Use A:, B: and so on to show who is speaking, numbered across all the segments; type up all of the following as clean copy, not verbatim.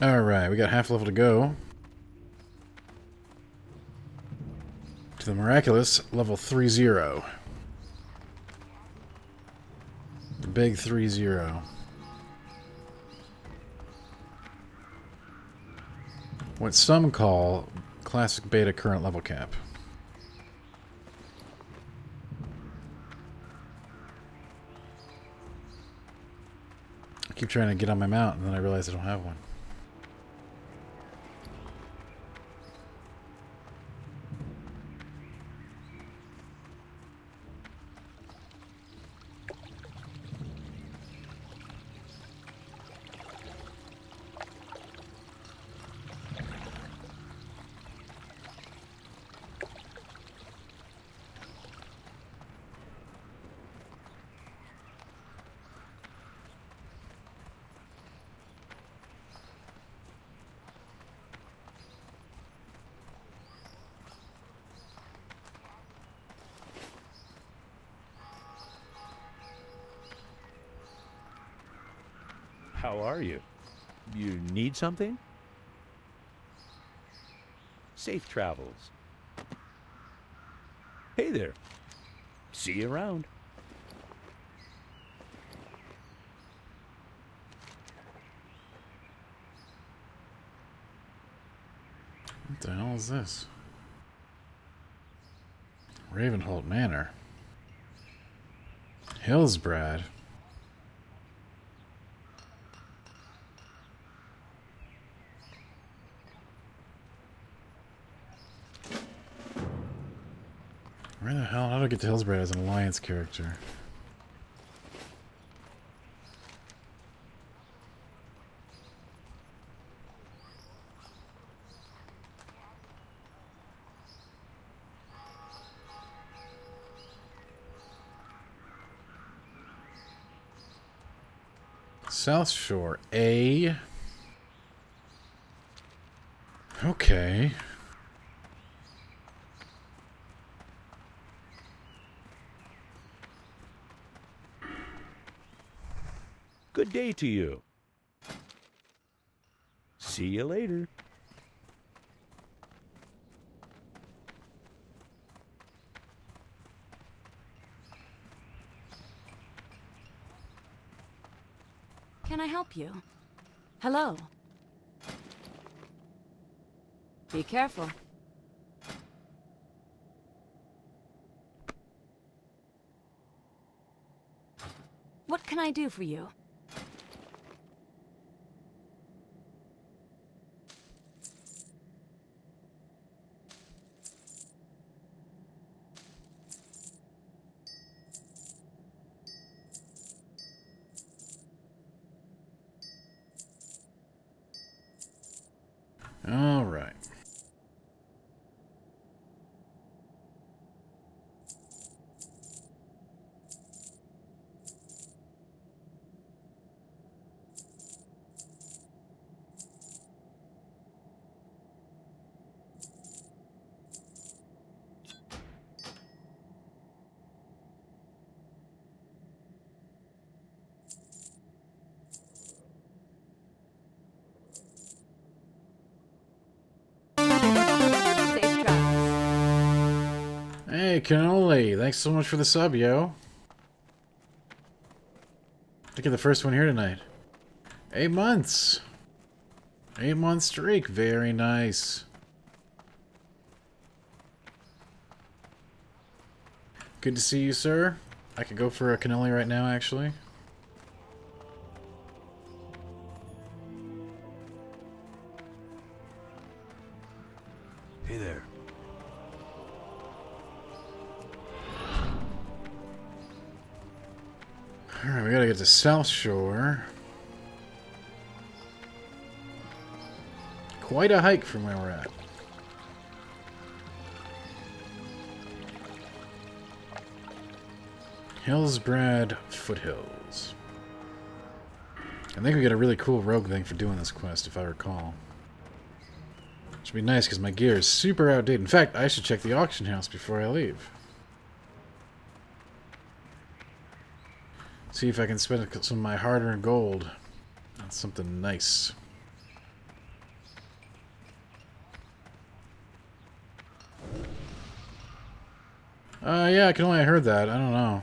A: Alright, we got half level to go. To the miraculous level 3-0. The big 3-0. What some call classic beta current level cap. I keep trying to get on my mount and then I realize I don't have one.
B: How are you? You need something? Safe travels. Hey there. See you around.
A: What the hell is this? Ravenholdt Manor. Hillsbrad. Where the hell? How did I get to Hillsbrad as an alliance character? South Shore, A. Okay.
B: Good day to you. See you later.
C: Can I help you? Hello. Be careful. What can I do for you?
A: All right.
C: Safe travels.
A: Hey, Cannoli, thanks so much for the sub, yo. I think you're the first one here tonight. 8 months. 8-month streak. Very nice. Good to see you, sir. I could go for a cannoli right now, actually.
B: Hey there.
A: Alright, we gotta get to South Shore. Quite a hike from where we're at. Hillsbrad Foothills. I think we get a really cool rogue thing for doing this quest, if I recall. Should be nice, because my gear is super outdated. In fact, I should check the auction house before I leave. See if I can spend some of my hard-earned gold on something nice. Yeah, I can only heard that. I don't know.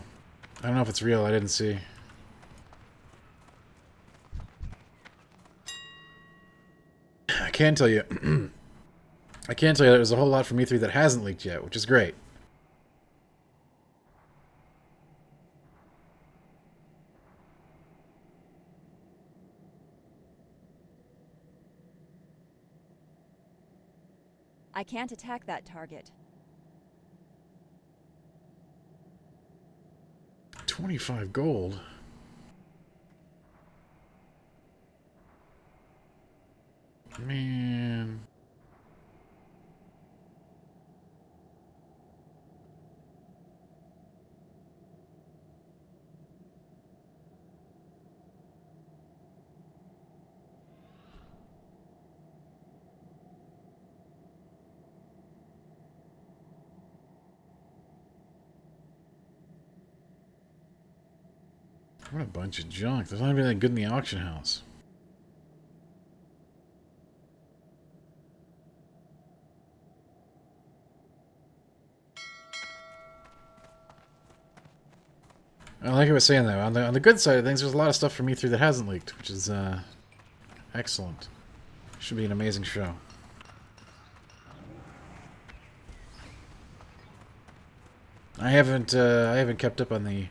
A: I don't know if it's real. I didn't see. I can tell you. I can tell you there's a whole lot from E3 that hasn't leaked yet, which is great.
D: I can't attack that target.
A: 25 gold. Man. What a bunch of junk. There's not even that good in the auction house. Like I was saying, though, on the good side of things, there's a lot of stuff from E3 that hasn't leaked, which is excellent. Should be an amazing show. I haven't kept up on the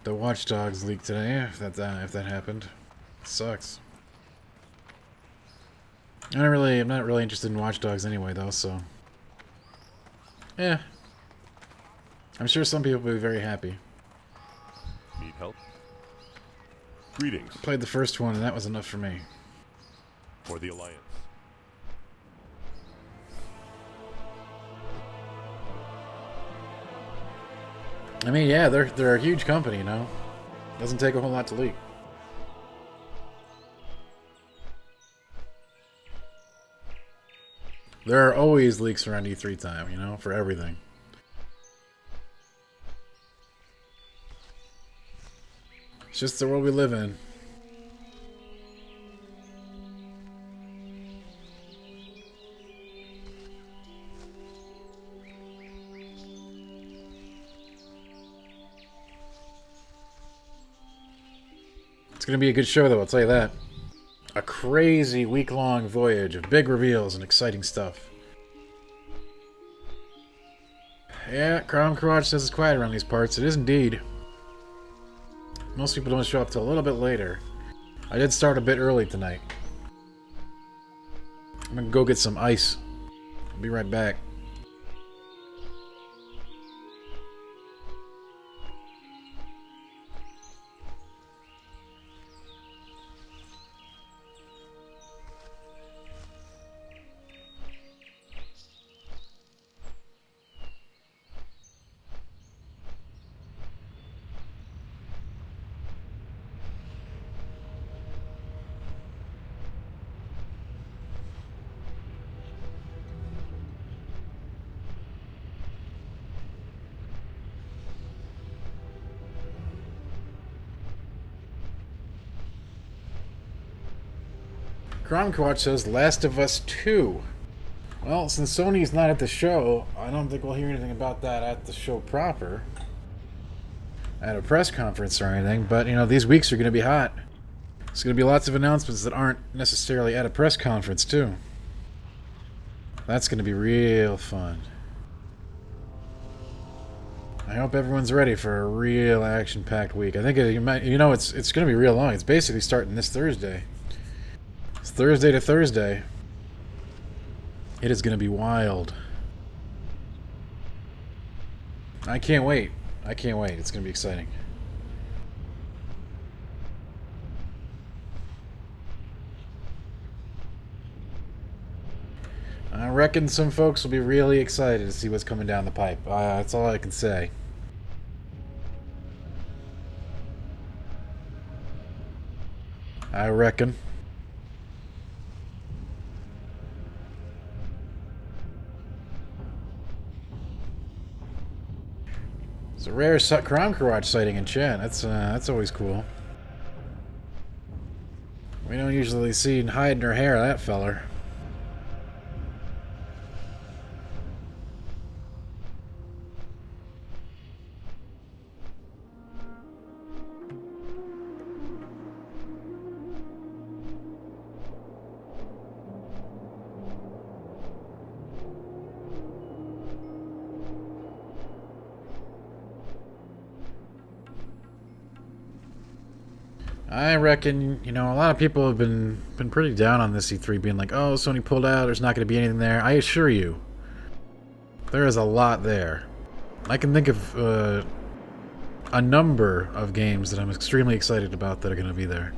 A: Watch Dogs leak today. If that happened, it sucks. I'm not really interested in Watch Dogs anyway, though. So, yeah, I'm sure some people will be very happy.
E: Need help? Greetings.
A: Played the first one, and that was enough for me.
E: For the Alliance.
A: I mean, yeah, they're a huge company, you know. Doesn't take a whole lot to leak. There are always leaks around E3 time, you know, for everything. It's just the world we live in. It's going to be a good show, though, I'll tell you that. A crazy week-long voyage of big reveals and exciting stuff. Yeah, Crown Crotch says it's quiet around these parts. It is indeed. Most people don't show up till a little bit later. I did start a bit early tonight. I'm going to go get some ice. I'll be right back. Cromquatch says Last of Us 2. Well, since Sony's not at the show, I don't think we'll hear anything about that at the show proper. At a press conference or anything, but, you know, these weeks are going to be hot. There's going to be lots of announcements that aren't necessarily at a press conference, too. That's going to be real fun. I hope everyone's ready for a real action-packed week. I think, it's going to be real long. It's basically starting this Thursday. It's Thursday to Thursday. It is going to be wild. I can't wait. I can't wait. It's going to be exciting. I reckon some folks will be really excited to see what's coming down the pipe. That's all I can say. I reckon. It's a rare Crown Crotch sighting in chat. That's always cool. We don't usually see hide in her hair, that feller. 'Cause I reckon, you know, a lot of people have been pretty down on this E3, being like, oh, Sony pulled out, there's not going to be anything there. I assure you, there is a lot there. I can think of a number of games that I'm extremely excited about that are going to be there.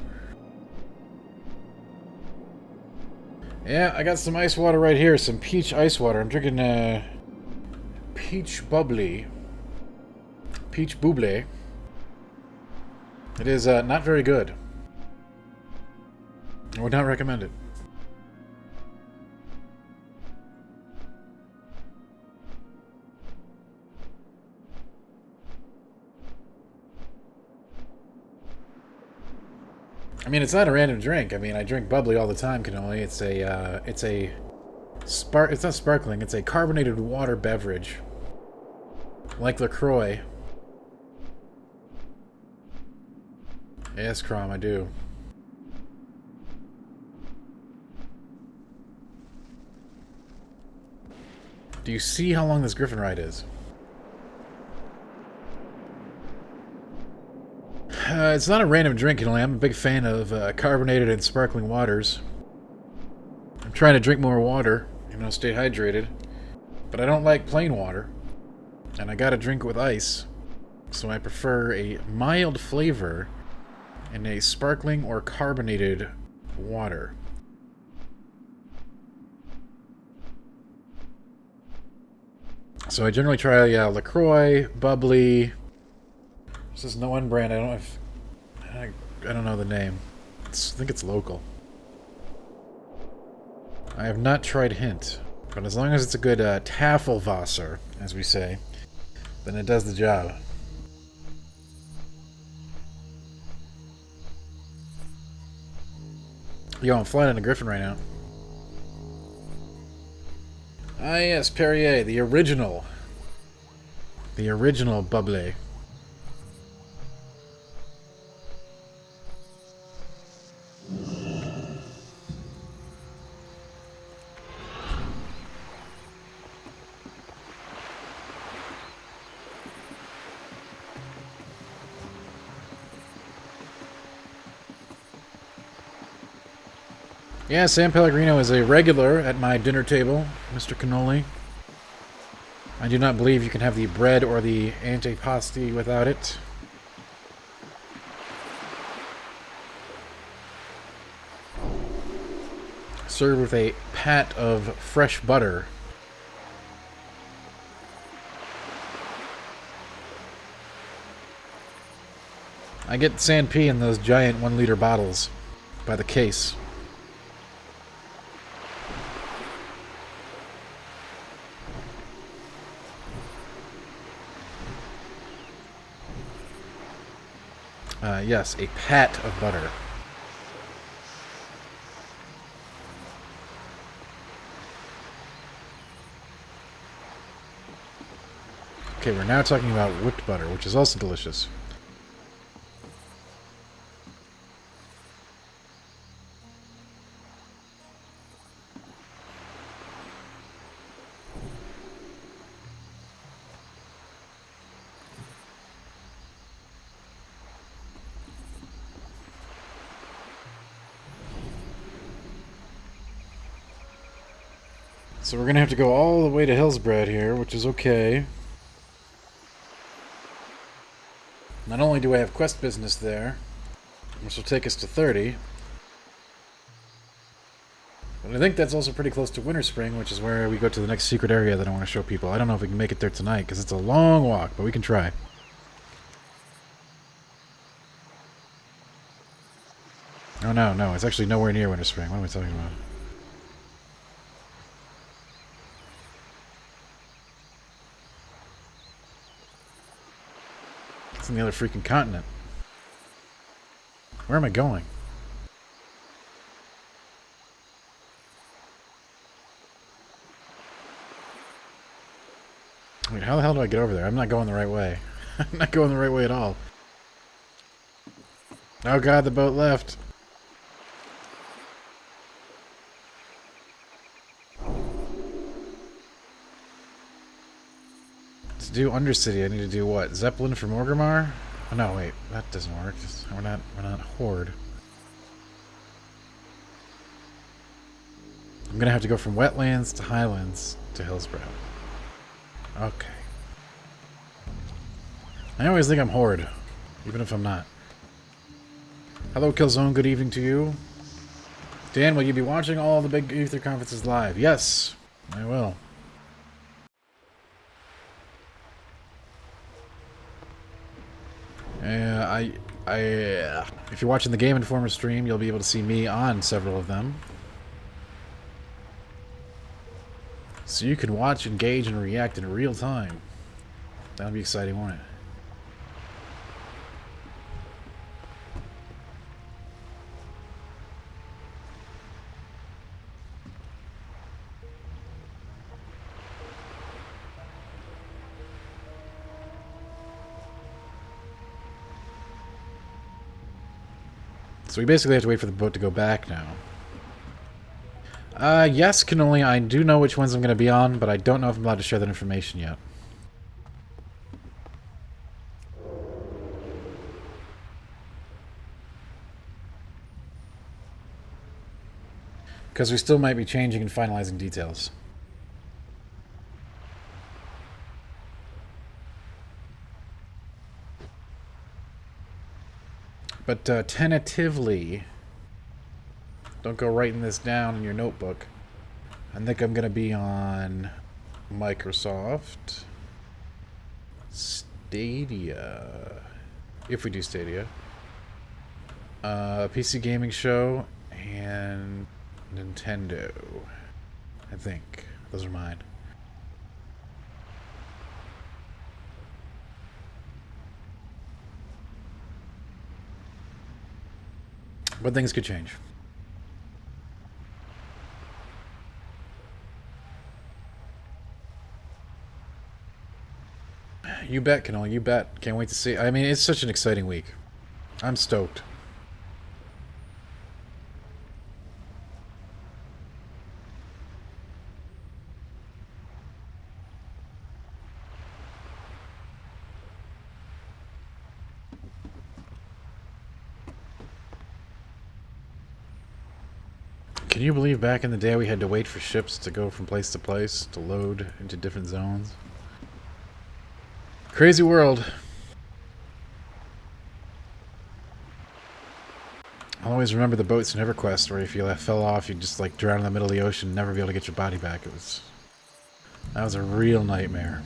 A: Yeah, I got some ice water right here, some peach ice water. I'm drinking peach bubbly. Peach buble. It is not very good. I would not recommend it. I mean, it's not a random drink. I mean, I drink bubbly all the time, cannoli. It's not sparkling. It's a carbonated water beverage, like LaCroix. Yes, Crom, I do. Do you see how long this Griffin ride is? It's not a random drink, you know. I'm a big fan of carbonated and sparkling waters. I'm trying to drink more water, you know, stay hydrated. But I don't like plain water. And I gotta drink it with ice. So I prefer a mild flavor in a sparkling or carbonated water. So I generally try LaCroix, bubbly. This is no one brand. I don't know the name. I think it's local. I have not tried Hint, but as long as it's a good Tafelwasser, as we say, then it does the job. Yo, I'm flying in a Griffin right now. Ah yes, Perrier, the original. The original bubbly. Yeah, San Pellegrino is a regular at my dinner table, Mr. Cannoli. I do not believe you can have the bread or the antipasti without it. Served with a pat of fresh butter. I get San P in those giant 1-liter bottles by the case. Yes, a pat of butter. Okay, we're now talking about whipped butter, which is also delicious. So we're going to have to go all the way to Hillsbrad here, which is okay. Not only do I have quest business there, which will take us to 30, but I think that's also pretty close to Winter Spring, which is where we go to the next secret area that I want to show people. I don't know if we can make it there tonight, because it's a long walk, but we can try. Oh no, it's actually nowhere near Winter Spring. What am I talking about? It's in the other freaking continent. Where am I going? Wait, how the hell do I get over there? I'm not going the right way. I'm not going the right way at all. Oh god, the boat left. To do Undercity, I need to do what? Zeppelin from Orgrimmar? Oh, no, wait. That doesn't work. We're not Horde. I'm gonna have to go from wetlands to highlands to Hillsbrad. Okay. I always think I'm Horde, even if I'm not. Hello, Killzone. Good evening to you. Dan, will you be watching all the big Ether conferences live? Yes, I will. If you're watching the Game Informer stream, you'll be able to see me on several of them. So you can watch, engage, and react in real time. That'll be exciting, won't it? So we basically have to wait for the boat to go back now. Yes, Cannoli, I do know which ones I'm going to be on, but I don't know if I'm allowed to share that information yet. Because we still might be changing and finalizing details. But tentatively, don't go writing this down in your notebook. I think I'm going to be on Microsoft, Stadia, if we do Stadia, PC Gaming Show, and Nintendo. I think. Those are mine. But things could change. You bet, Canola, you bet. Can't wait to see. I mean, it's such an exciting week. I'm stoked. Can you believe back in the day we had to wait for ships to go from place to place to load into different zones? Crazy world. I'll always remember the boats in EverQuest where if you fell off, you'd just like drown in the middle of the ocean and never be able to get your body back. That was a real nightmare.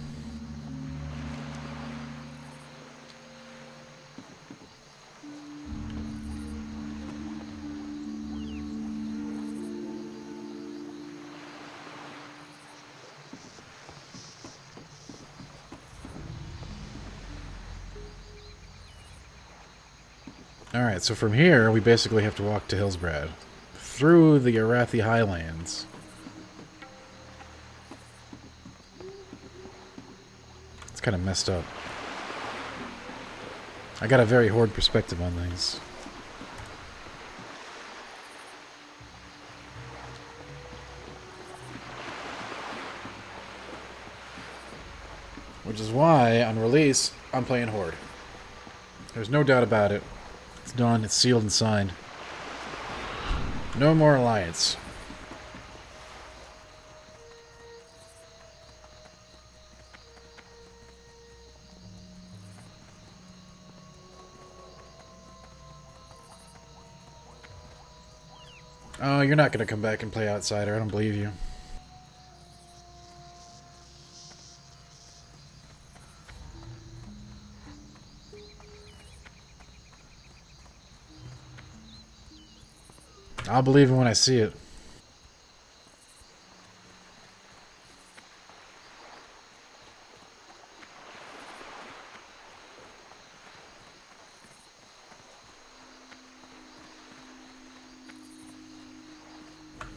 A: Alright, so from here, we basically have to walk to Hillsbrad. Through the Arathi Highlands. It's kind of messed up. I got a very Horde perspective on things. Which is why, on release, I'm playing Horde. There's no doubt about it. It's done. It's sealed and signed. No more Alliance. Oh, you're not going to come back and play Outsider. I don't believe you. I'll believe it when I see it.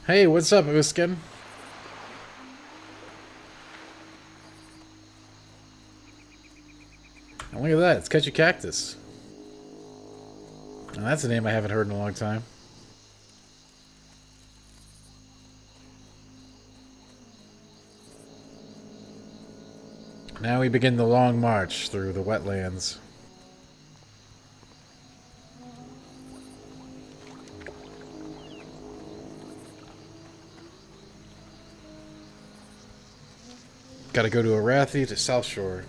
A: Hey, what's up, Uskin? And look at that, it's Catchy Cactus. And that's a name I haven't heard in a long time. Now we begin the long march through the wetlands. Gotta go to Arathi to South Shore.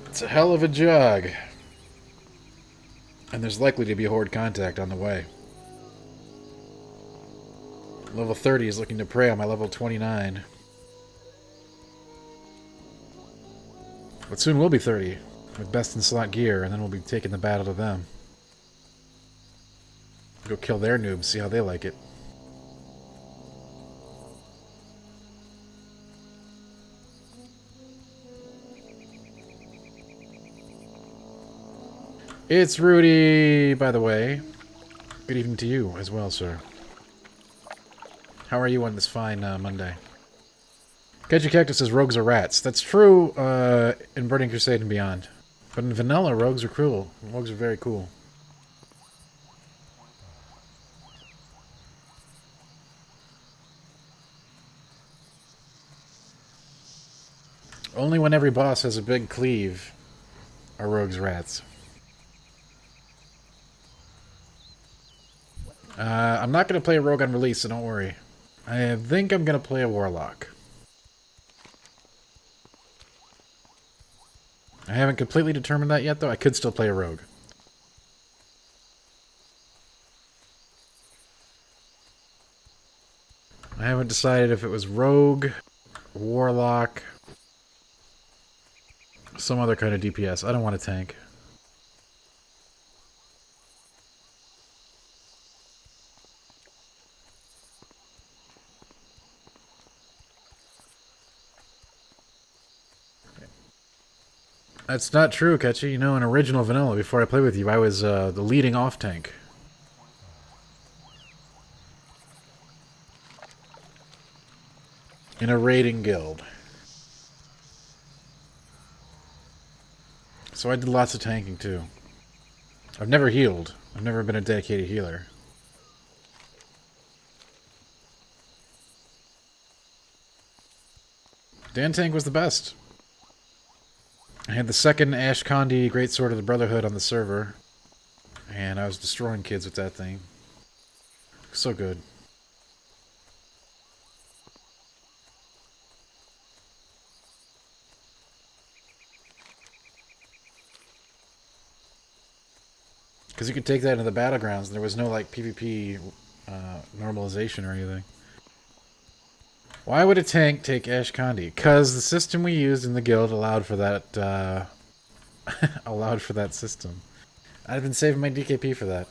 A: It's a hell of a jog. And there's likely to be Horde contact on the way. Level 30 is looking to prey on my level 29. But soon we'll be 30, with best in slot gear, and then we'll be taking the battle to them. Go kill their noobs, see how they like it. It's Rudy, by the way. Good evening to you as well, sir. How are you on this fine Monday? Catchy Cactus says rogues are rats. That's true in Burning Crusade and beyond. But in vanilla, rogues are cool. Rogues are very cool. Only when every boss has a big cleave are rogues rats. I'm not going to play a rogue on release, so don't worry. I think I'm going to play a warlock. I haven't completely determined that yet, though. I could still play a rogue. I haven't decided if it was rogue, warlock, some other kind of DPS. I don't want a tank. That's not true, Ketchy. You know, in original vanilla, before I played with you, I was the leading off tank. In a raiding guild. So I did lots of tanking, too. I've never healed. I've never been a dedicated healer. Dan Tank was the best. I had the second Ash Kondi Greatsword of the Brotherhood on the server. And I was destroying kids with that thing. So good. Because you could take that into the battlegrounds and there was no like PvP normalization or anything. Why would a tank take Ash Kondi? Because the system we used in the guild allowed for that. Allowed for that system. I've been saving my DKP for that.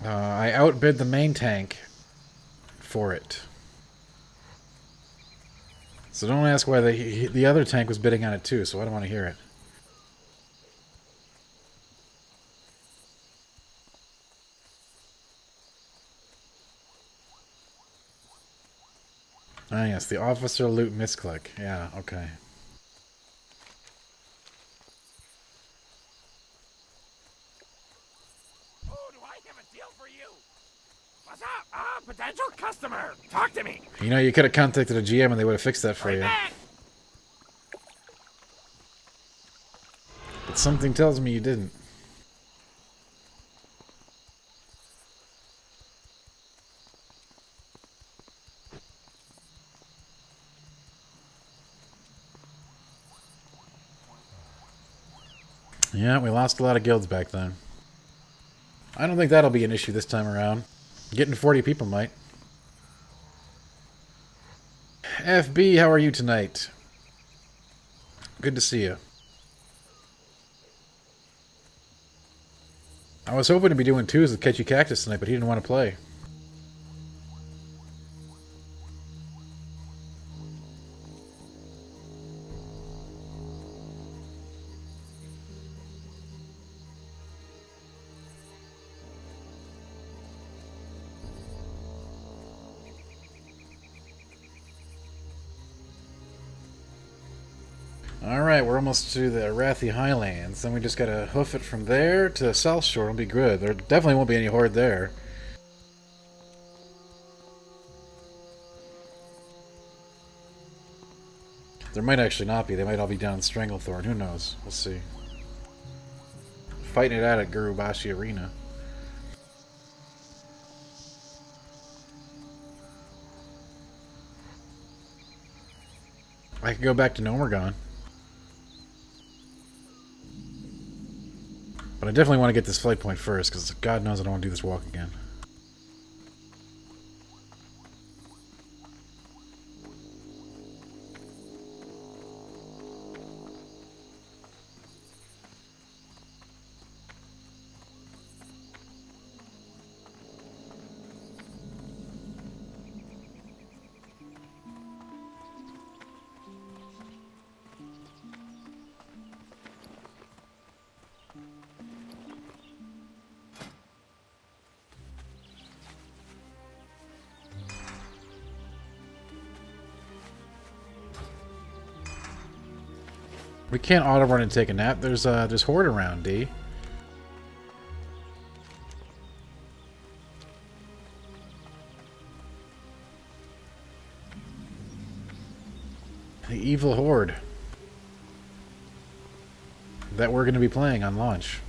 A: I outbid the main tank for it. So don't ask why the other tank was bidding on it too, so I don't want to hear it. Ah, yes, the officer loot misclick. Yeah, okay.
F: Oh, do I have a deal for you? What's up? Ah, potential customer. Talk to me.
A: You know, you could have contacted a GM and they would have fixed that for you.
F: Back.
A: But something tells me you didn't. Yeah, we lost a lot of guilds back then. I don't think that'll be an issue this time around. Getting 40 people might. FB, how are you tonight? Good to see you. I was hoping to be doing twos with Catchy Cactus tonight, but he didn't want to play. Alright, we're almost to the Arathi Highlands. Then we just gotta hoof it from there to South Shore. It'll be good. There definitely won't be any horde there. There might actually not be. They might all be down in Stranglethorn. Who knows? We'll see. Fighting it out at Gurubashi Arena. I could go back to Nomergon. But I definitely want to get this flight point first, because God knows I don't want to do this walk again. We can't auto run and take a nap. There's Horde around, D. The evil Horde that we're going to be playing on launch.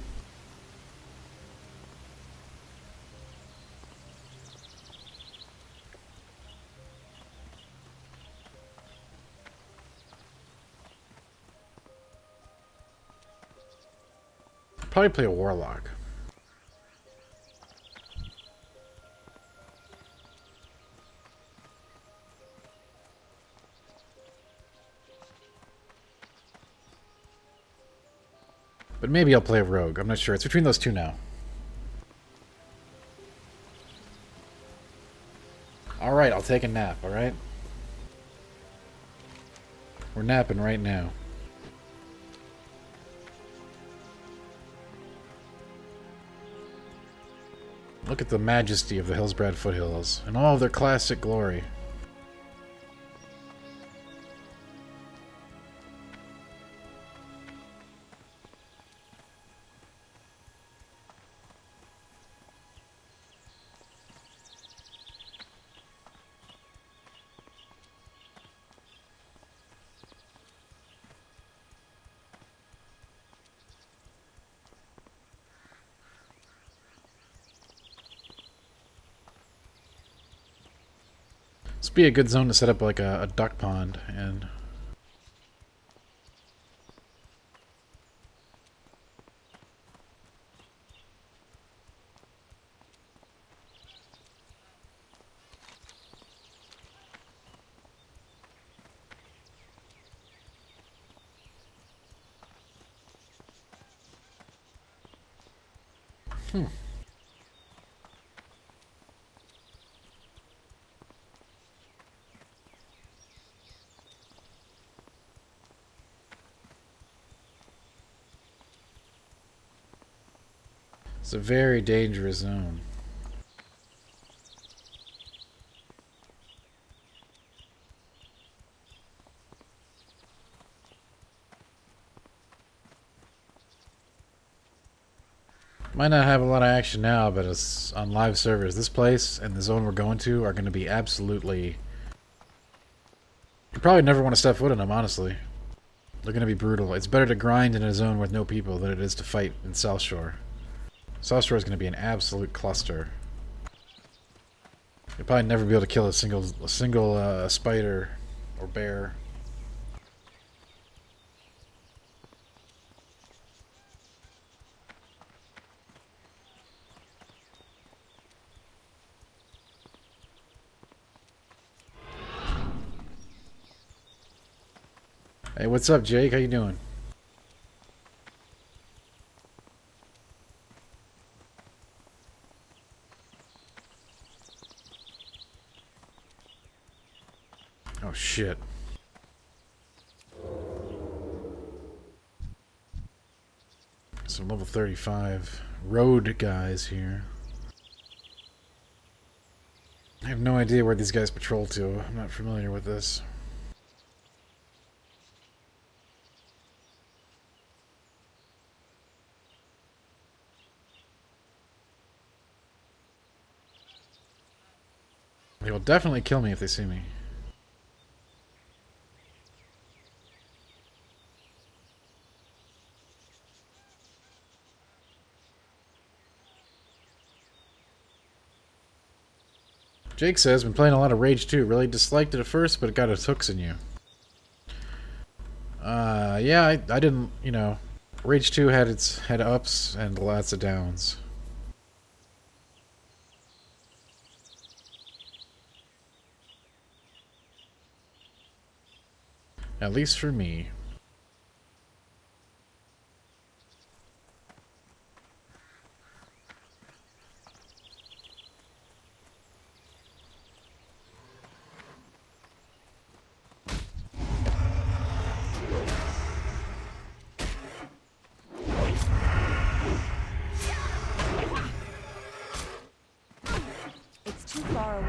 A: Probably play a Warlock. But maybe I'll play a Rogue. I'm not sure. It's between those two now. Alright, I'll take a nap, alright? We're napping right now. Look at the majesty of the Hillsbrad foothills and all of their classic glory. This would be a good zone to set up like a duck pond and it's a very dangerous zone. Might not have a lot of action now, but it's on live servers. This place and the zone we're going to are going to be absolutely... You probably never want to step foot in them, honestly. They're going to be brutal. It's better to grind in a zone with no people than it is to fight in South Shore. South Shore is going to be an absolute cluster. You'll probably never be able to kill a single spider or bear. Hey, what's up, Jake? How you doing? Oh, shit. Some level 35 road guys here. I have no idea where these guys patrol to. I'm not familiar with this. They will definitely kill me if they see me. Jake says, been playing a lot of Rage 2. Really disliked it at first, but it got its hooks in you. Yeah, I didn't, you know, Rage 2 had ups and lots of downs. At least for me.
D: It's too far away.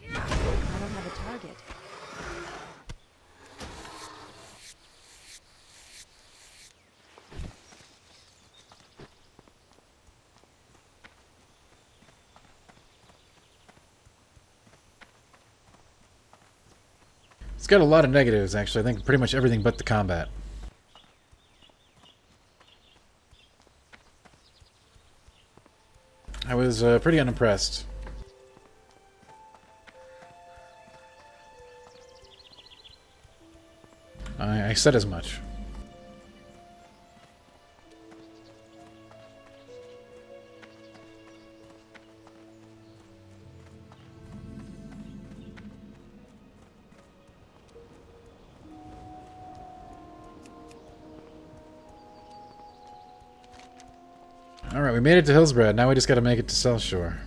D: I don't have a target.
A: It's got a lot of negatives, actually. I think pretty much everything but the combat. I was pretty unimpressed. I said as much. Alright, we made it to Hillsbrad. Now we just gotta make it to South Shore.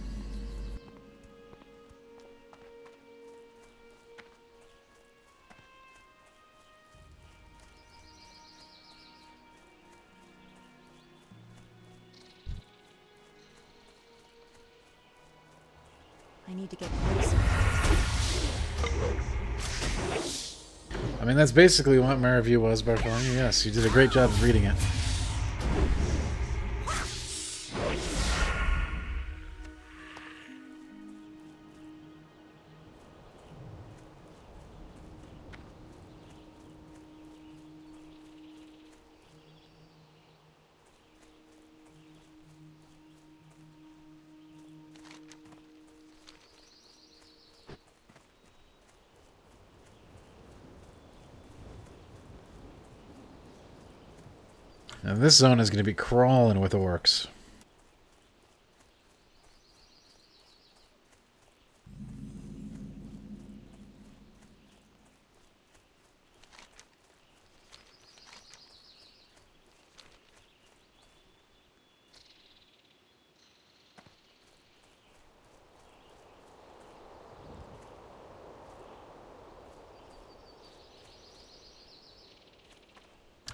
D: I need to get closer.
A: I mean, that's basically what my review was, Bartholomew. Yes, you did a great job of reading it. And this zone is going to be crawling with orcs.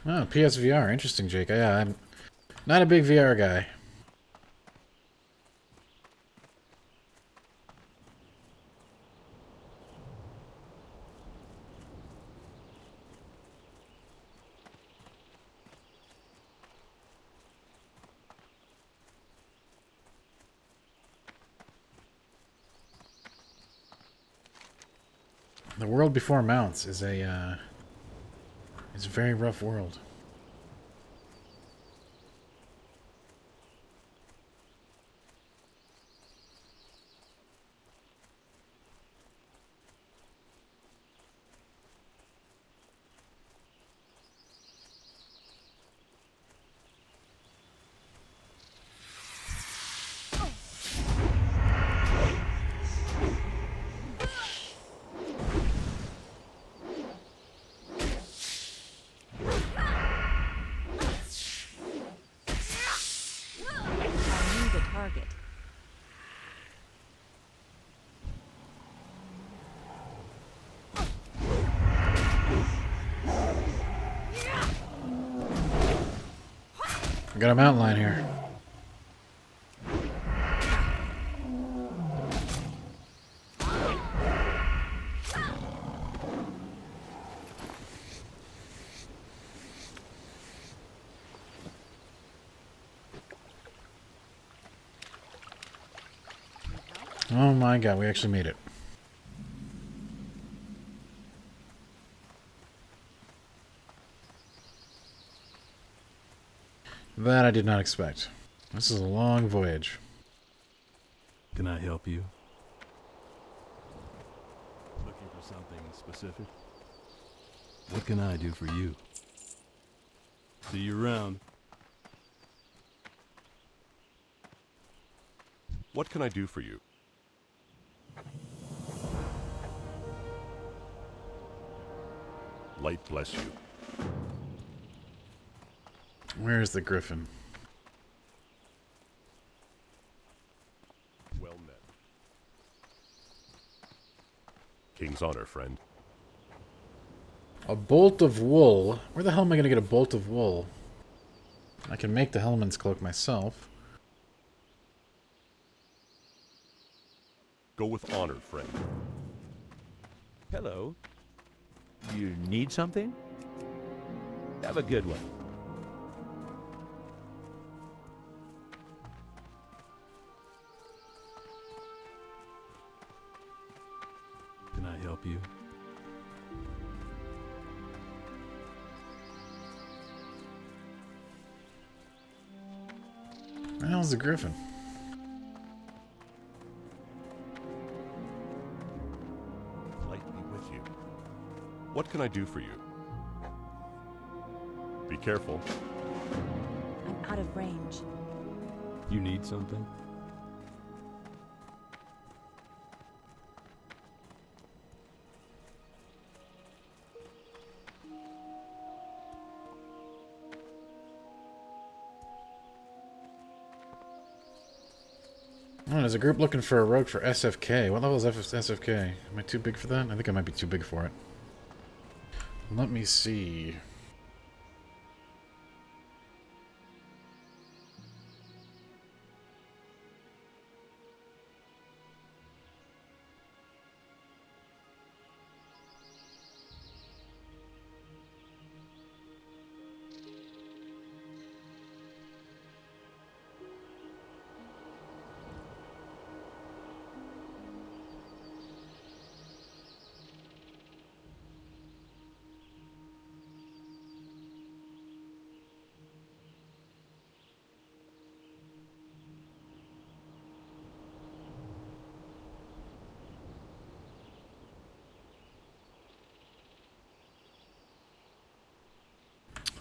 A: Oh, PSVR. Interesting, Jake. Yeah, I'm not a big VR guy. The world before mounts is a very rough world.
D: I need a target.
A: I got a mountain line here. Oh my god, we actually made it. That I did not expect. This is a long voyage.
E: Can I help you? Looking for something specific? What can I do for you? See you around. What can I do for you? Light bless you.
A: Where's the griffin?
E: Well met. King's honor, friend.
A: A bolt of wool. Where the hell am I going to get a bolt of wool? I can make the Hellman's cloak myself.
E: Go with honor, friend.
B: Hello. You need something? Have a good one.
E: Can I help you?
A: Where the hell's the griffin?
E: Light be with you. What can I do for you? Be careful.
D: I'm out of range.
E: You need something?
A: Oh, there's a group looking for a rogue for SFK. What level is SFK? Am I too big for that? I think I might be too big for it. Let me see.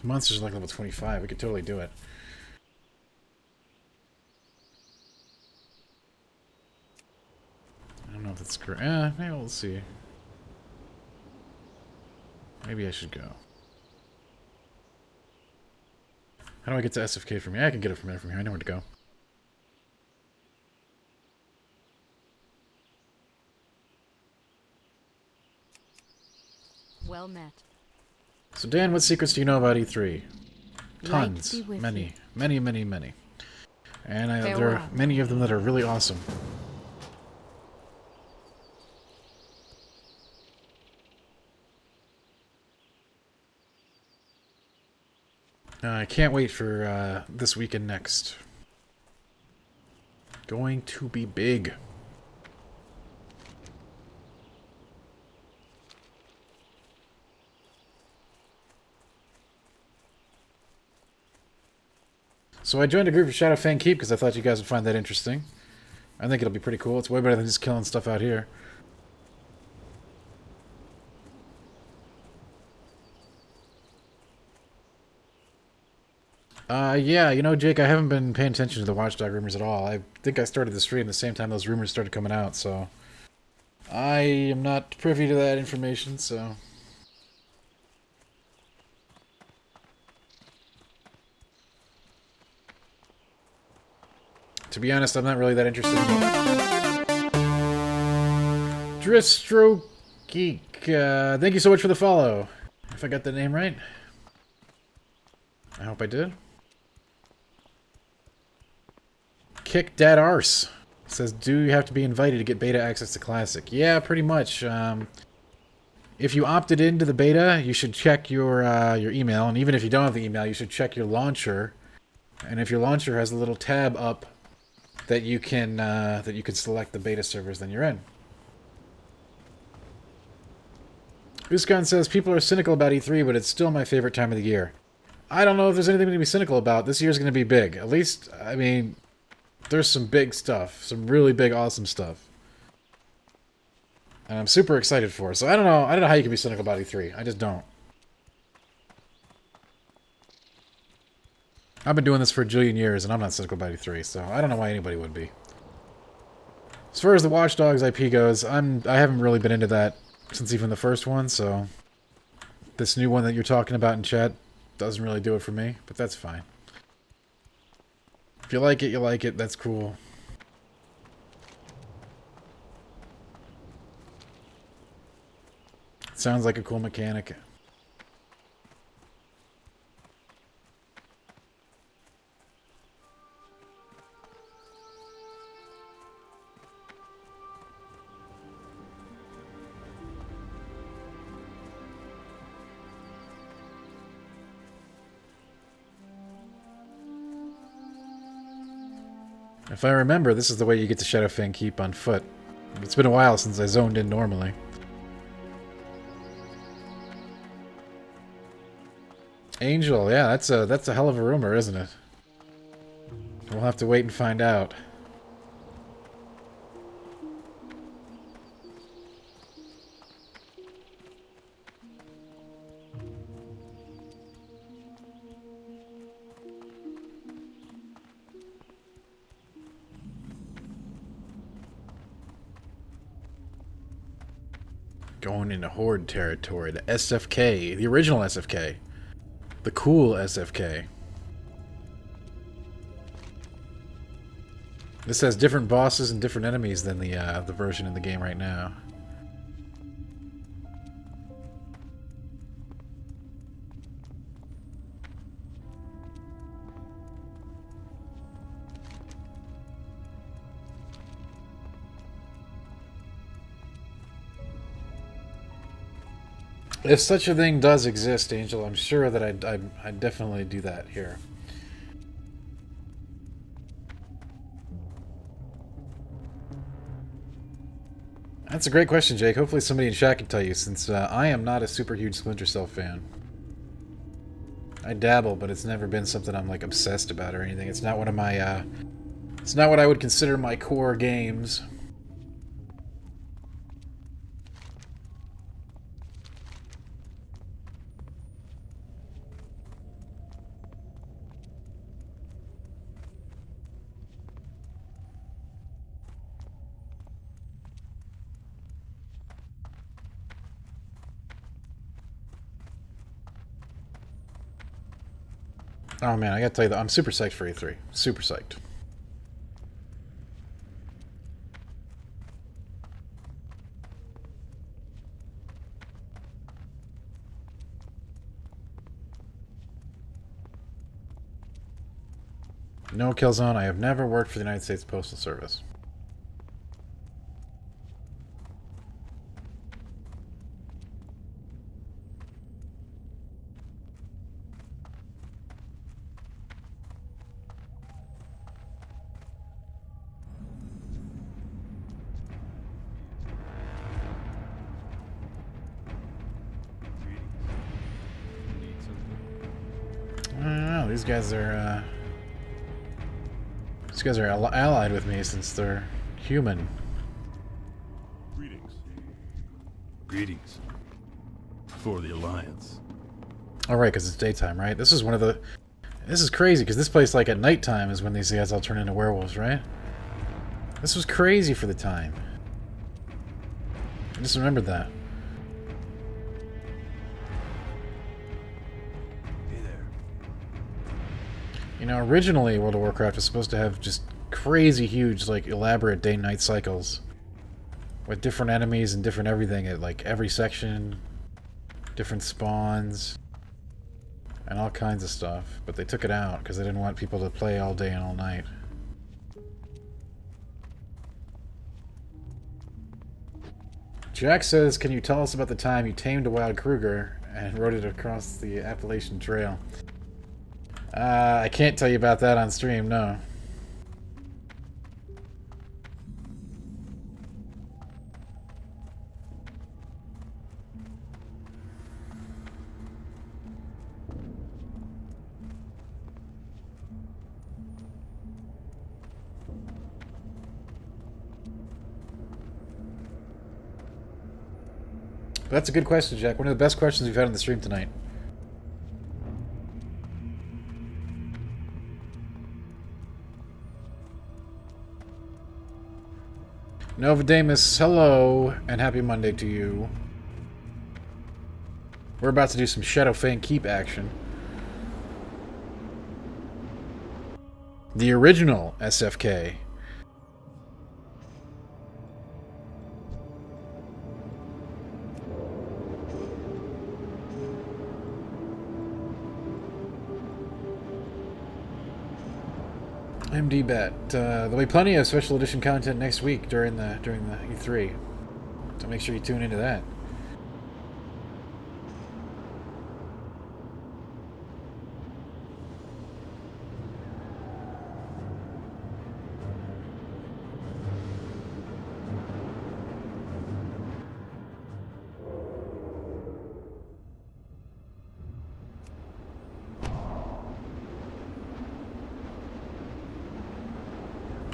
A: Monsters are like level 25. We could totally do it. I don't know if that's correct. Maybe we'll see. Maybe I should go. How do I get to SFK from here? I can get it from here. I know where to go.
C: Well met.
A: So Dan, what secrets do you know about E3? Tons.
C: Light be with
A: Many.
C: you.
A: Many, many, many. And there are
C: Farewell.
A: many of them that are really awesome. I can't wait for this weekend next. Going to be big. So I joined a group of Shadowfang Keep because I thought you guys would find that interesting. I think it'll be pretty cool. It's way better than just killing stuff out here. Yeah, you know, Jake, I haven't been paying attention to the Watchdog rumors at all. I think I started the stream the same time those rumors started coming out, so... I am not privy to that information, so... To be honest, I'm not really that interested in Dristro Geek. Thank you so much for the follow. If I got the name right. I hope I did. Kick Dad Arse says, do you have to be invited to get beta access to Classic? Yeah, pretty much. If you opted into the beta, you should check your email, and even if you don't have the email, you should check your launcher. And if your launcher has a little tab up that you can select the beta servers, then you're in. Uskan says, people are cynical about E3, but it's still my favorite time of the year. I don't know if there's anything to be cynical about. This year's going to be big. At least, I mean, there's some big stuff. Some really big, awesome stuff. And I'm super excited for it. So I don't know. I don't know how you can be cynical about E3. I just don't. I've been doing this for a jillion years, and I'm not cynical about E3, so I don't know why anybody would be. As far as the Watch Dogs IP goes, I haven't really been into that since even the first one, so this new one that you're talking about in chat doesn't really do it for me, but that's fine. If you like it, you like it. That's cool. Sounds like a cool mechanic. If I remember, this is the way you get to Shadowfang Keep on foot. It's been a while since I zoned in normally. Angel, yeah, that's a hell of a rumor, isn't it? We'll have to wait and find out. Going into Horde territory, the SFK, the original SFK. The cool SFK. This has different bosses and different enemies than the version in the game right now. If such a thing does exist, Angel, I'm sure that I'd definitely do that here. That's a great question, Jake. Hopefully somebody in chat can tell you, since I am not a super huge Splinter Cell fan. I dabble, but it's never been something I'm like obsessed about or anything. It's not one of my it's not what I would consider my core games. Oh man, I gotta tell you that I'm super psyched for E3. Super psyched. No, Killzone, I have never worked for the United States Postal Service. I don't know, these guys are allied with me since they're human.
E: Greetings. Greetings. For the Alliance.
A: Oh right, because it's daytime, right? This is one of the... This is crazy, because this place, like, at nighttime is when these guys all turn into werewolves, right? This was crazy for the time. I just remembered that.
E: Hey there.
A: You know, originally World of Warcraft was supposed to have just crazy huge, like, elaborate day-night cycles. With different enemies and different everything at, like, every section. Different spawns. And all kinds of stuff. But they took it out, because they didn't want people to play all day and all night. Jack says, can you tell us about the time you tamed a wild Kruger and rode it across the Appalachian Trail? I can't tell you about that on stream, no. But that's a good question, Jack. One of the best questions we've had on the stream tonight. Novodamus, hello, and happy Monday to you. We're about to do some Shadowfang Keep action. The original SFK. MD Bet. There'll be plenty of special edition content next week during the E3. So make sure you tune into that.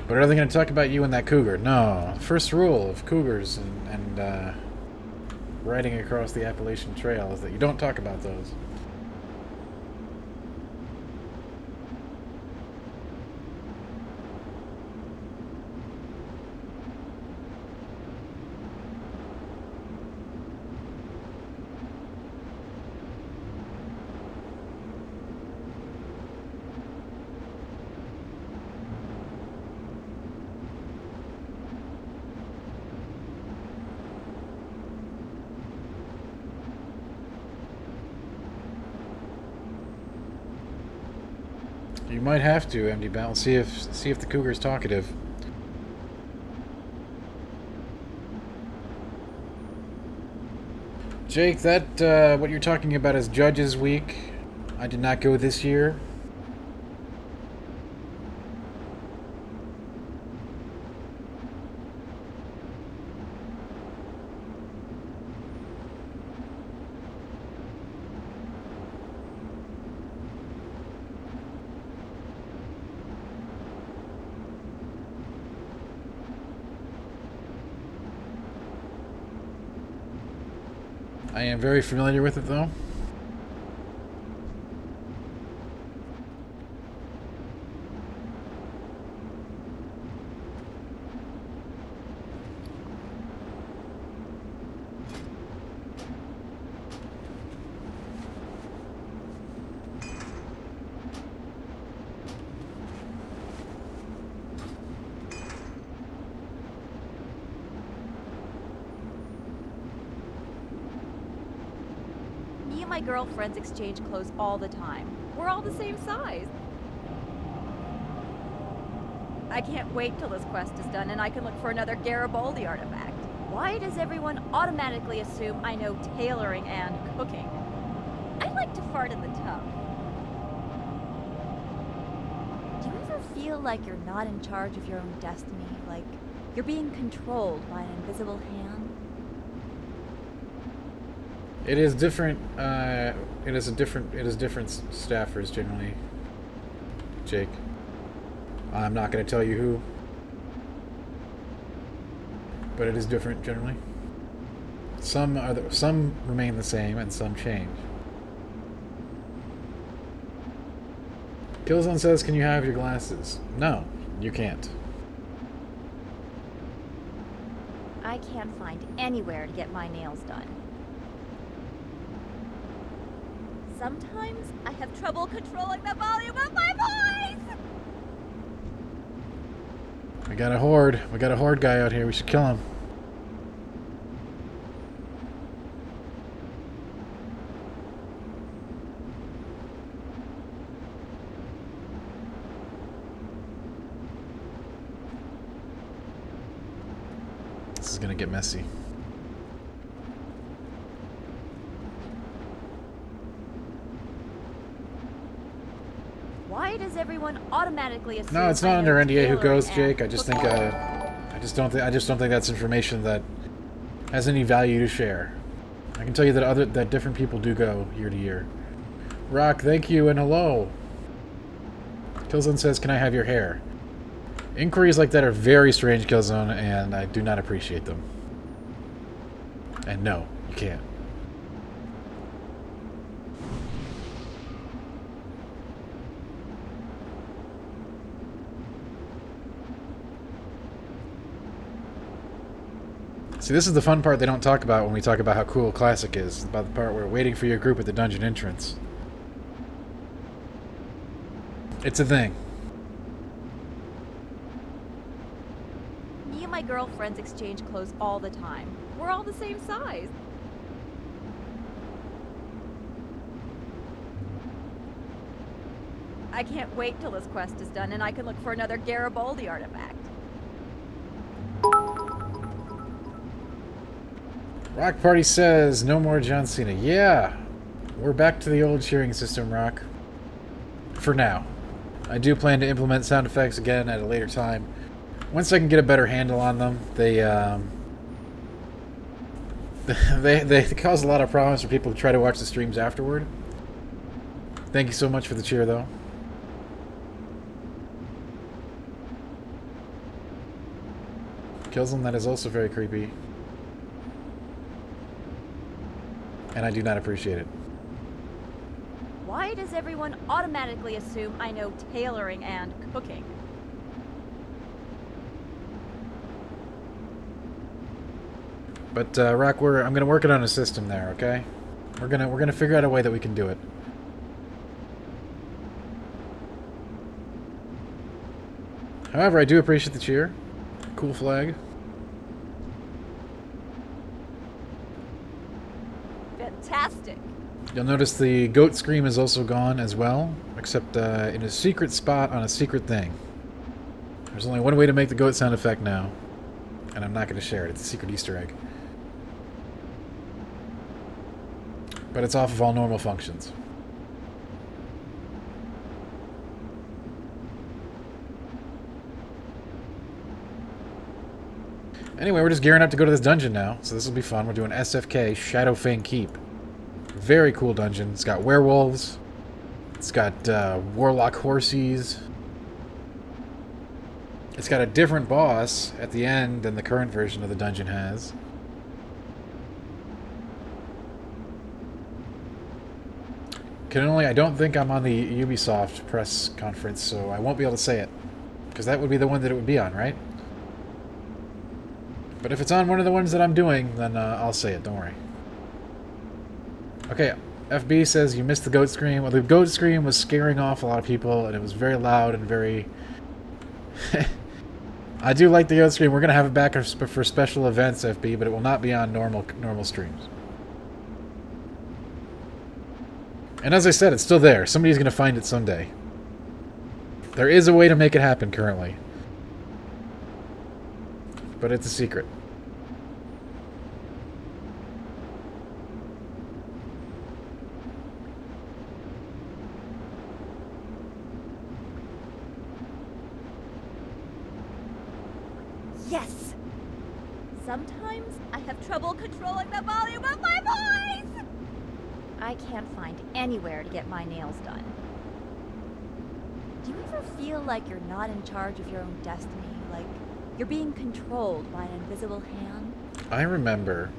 A: But are they going to talk about you and that cougar? No. The first rule of cougars and riding across the Appalachian Trail is that you don't talk about those. You might have to, MD Battle. See if the cougar's talkative. Jake, that what you're talking about is Judges Week. I did not go this year. I am very familiar with it, though.
D: My girlfriends exchange clothes all the time. We're all the same size. I can't wait till this quest is done and I can look for another Garibaldi artifact. Why does everyone automatically assume I know tailoring and cooking? I like to fart in the tub. Do you ever feel like you're not in charge of your own destiny? Like you're being controlled by an invisible hand?
A: It is different. It is different staffers generally. Jake, I'm not going to tell you who, but it is different generally. Some remain the same and some change. Killzone says, "Can you have your glasses?" No, you can't.
D: I can't find anywhere to get my nails done. Sometimes I have trouble controlling the volume of my voice!
A: We got a horde. We got a horde guy out here. We should kill him. This is gonna get messy.
D: Why does everyone automatically assume?
A: No, it's not under NDA who goes, Jake. I just think I just don't think that's information that has any value to share. I can tell you that different people do go year to year. Rock, thank you and hello. Killzone says, "Can I have your hair?" Inquiries like that are very strange, Killzone, and I do not appreciate them. And no, You can't. See, this is the fun part they don't talk about when we talk about how cool Classic is. About the part where we're waiting for your group at the dungeon entrance. It's a thing.
D: Me and my girlfriends exchange clothes all the time. We're all the same size. I can't wait till this quest is done and I can look for another Garibaldi artifact.
A: Rock Party says, no more John Cena. Yeah, we're back to the old cheering system, Rock. For now. I do plan to implement sound effects again at a later time. Once I can get a better handle on them, they cause a lot of problems for people who try to watch the streams afterward. Thank you so much for the cheer, though. Kills them, that is also very creepy. And I do not appreciate it.
D: Why does everyone automatically assume I know tailoring and cooking?
A: But Rock, I'm gonna work it on a system there, okay? We're gonna figure out a way that we can do it. However, I do appreciate the cheer. Cool flag.
D: Fantastic.
A: You'll notice the goat scream is also gone as well, except in a secret spot on a secret thing. There's only one way to make the goat sound effect now, and I'm not going to share it. It's a secret Easter egg. But it's off of all normal functions. Anyway, we're just gearing up to go to this dungeon now, so this will be fun. We're doing SFK, Shadowfang Keep. Very cool dungeon. It's got werewolves. It's got warlock horsies. It's got a different boss at the end than the current version of the dungeon has. I don't think I'm on the Ubisoft press conference, so I won't be able to say it. Because that would be the one that it would be on, right? But if it's on one of the ones that I'm doing, then I'll say it, don't worry. Okay, FB says you missed the goat scream. Well, the goat scream was scaring off a lot of people, and it was very loud and very... I do like the goat scream. We're going to have it back for special events, FB, but it will not be on normal streams. And as I said, it's still there. Somebody's going to find it someday. There is a way to make it happen currently. But it's a secret.
D: Yes! Sometimes I have trouble controlling the volume of my voice! I can't find anywhere to get my nails done. Do you ever feel like you're not in charge of your own destiny? Like you're being controlled by an invisible hand?
A: I remember.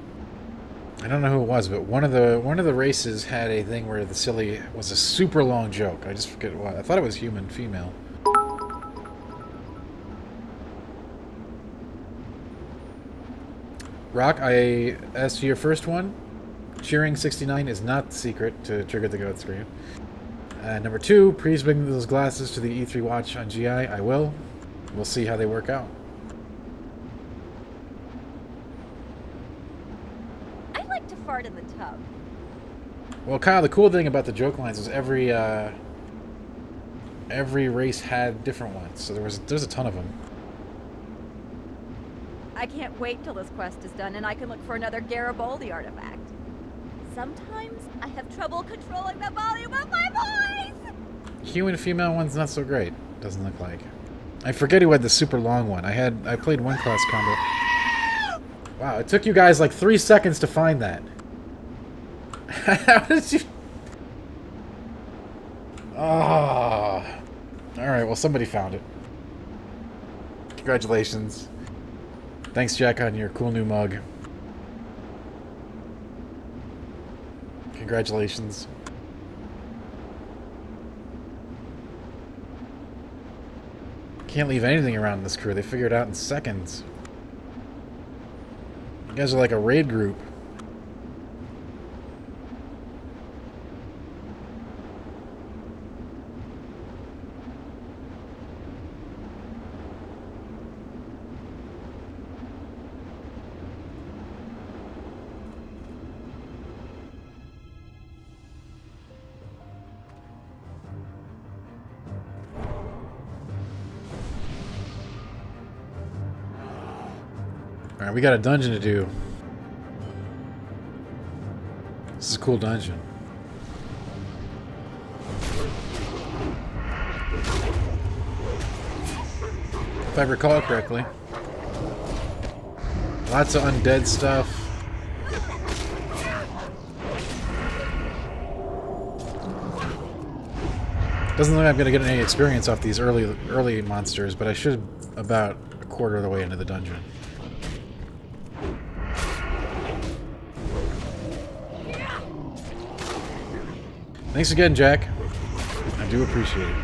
A: I don't know who it was, but one of the races had a thing where the silly was a super long joke. I just forget what. I thought it was human, female. Rock, as to your first one, cheering 69 is not the secret to trigger the goat scream. Number 2, please bring those glasses to the E3 watch on GI. I will. We'll see how they work out.
D: I like to fart in the tub.
A: Well, Kyle, the cool thing about the joke lines was every race had different ones, so there's a ton of them.
D: I can't wait till this quest is done and I can look for another Garibaldi artifact. Sometimes I have trouble controlling the volume of my voice!
A: Human female one's not so great, doesn't look like. I forget who had the super long one. I played one class combo. Wow, it took you guys like 3 seconds to find that. How did you... Oh. Alright, well somebody found it. Congratulations. Thanks, Jack, on your cool new mug. Congratulations. Can't leave anything around in this crew. They figure it out in seconds. You guys are like a raid group. Alright, we got a dungeon to do. This is a cool dungeon. If I recall correctly. Lots of undead stuff. Doesn't look like I'm going to get any experience off these early monsters, but I should about a quarter of the way into the dungeon. Thanks again, Jack. I do appreciate it.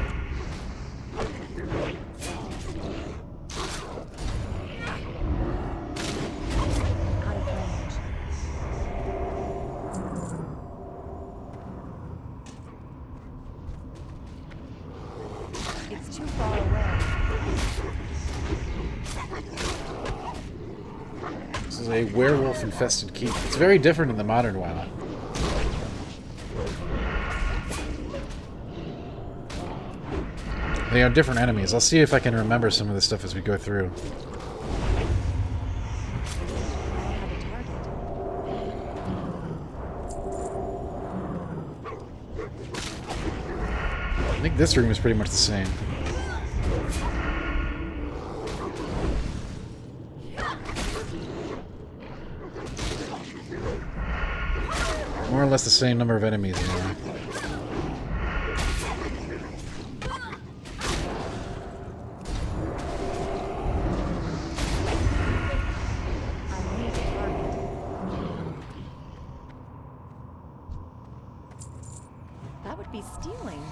D: It's too far away.
A: This is a werewolf-infested keep. It's very different in the modern WoW. They are different enemies. I'll see if I can remember some of this stuff as we go through. I think this room is pretty much the same. More or less the same number of enemies anyway.
D: That would be stealing.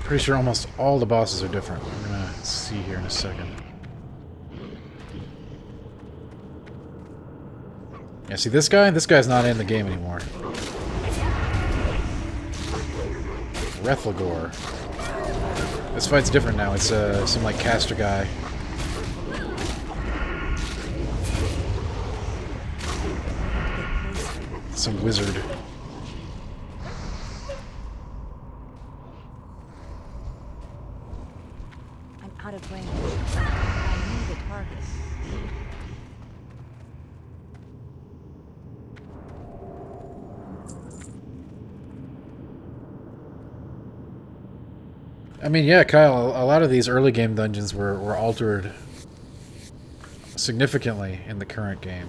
A: Pretty sure almost all the bosses are different. We're gonna see here in a second. Yeah, see this guy? This guy's not in the game anymore. Ravenholdt. This fight's different now. It's some like caster guy. Some wizard.
D: Out of range. I need a target.
A: I mean, yeah, Kyle, a lot of these early game dungeons were altered significantly in the current game.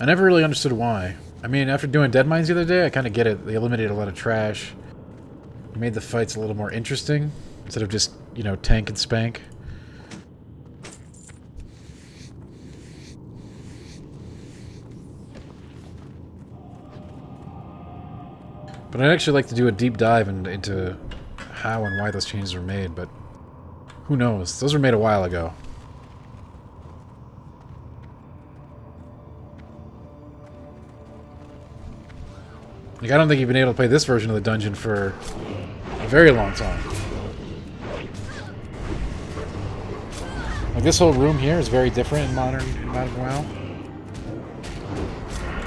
A: I never really understood why. I mean, after doing Dead Mines the other day, I kind of get it. They eliminated a lot of trash. Made the fights a little more interesting, instead of just, you know, tank and spank. But I'd actually like to do a deep dive into how and why those changes were made, but who knows? Those were made a while ago. Like, I don't think you've been able to play this version of the dungeon for a very long time. Like, this whole room here is very different in modern WoW.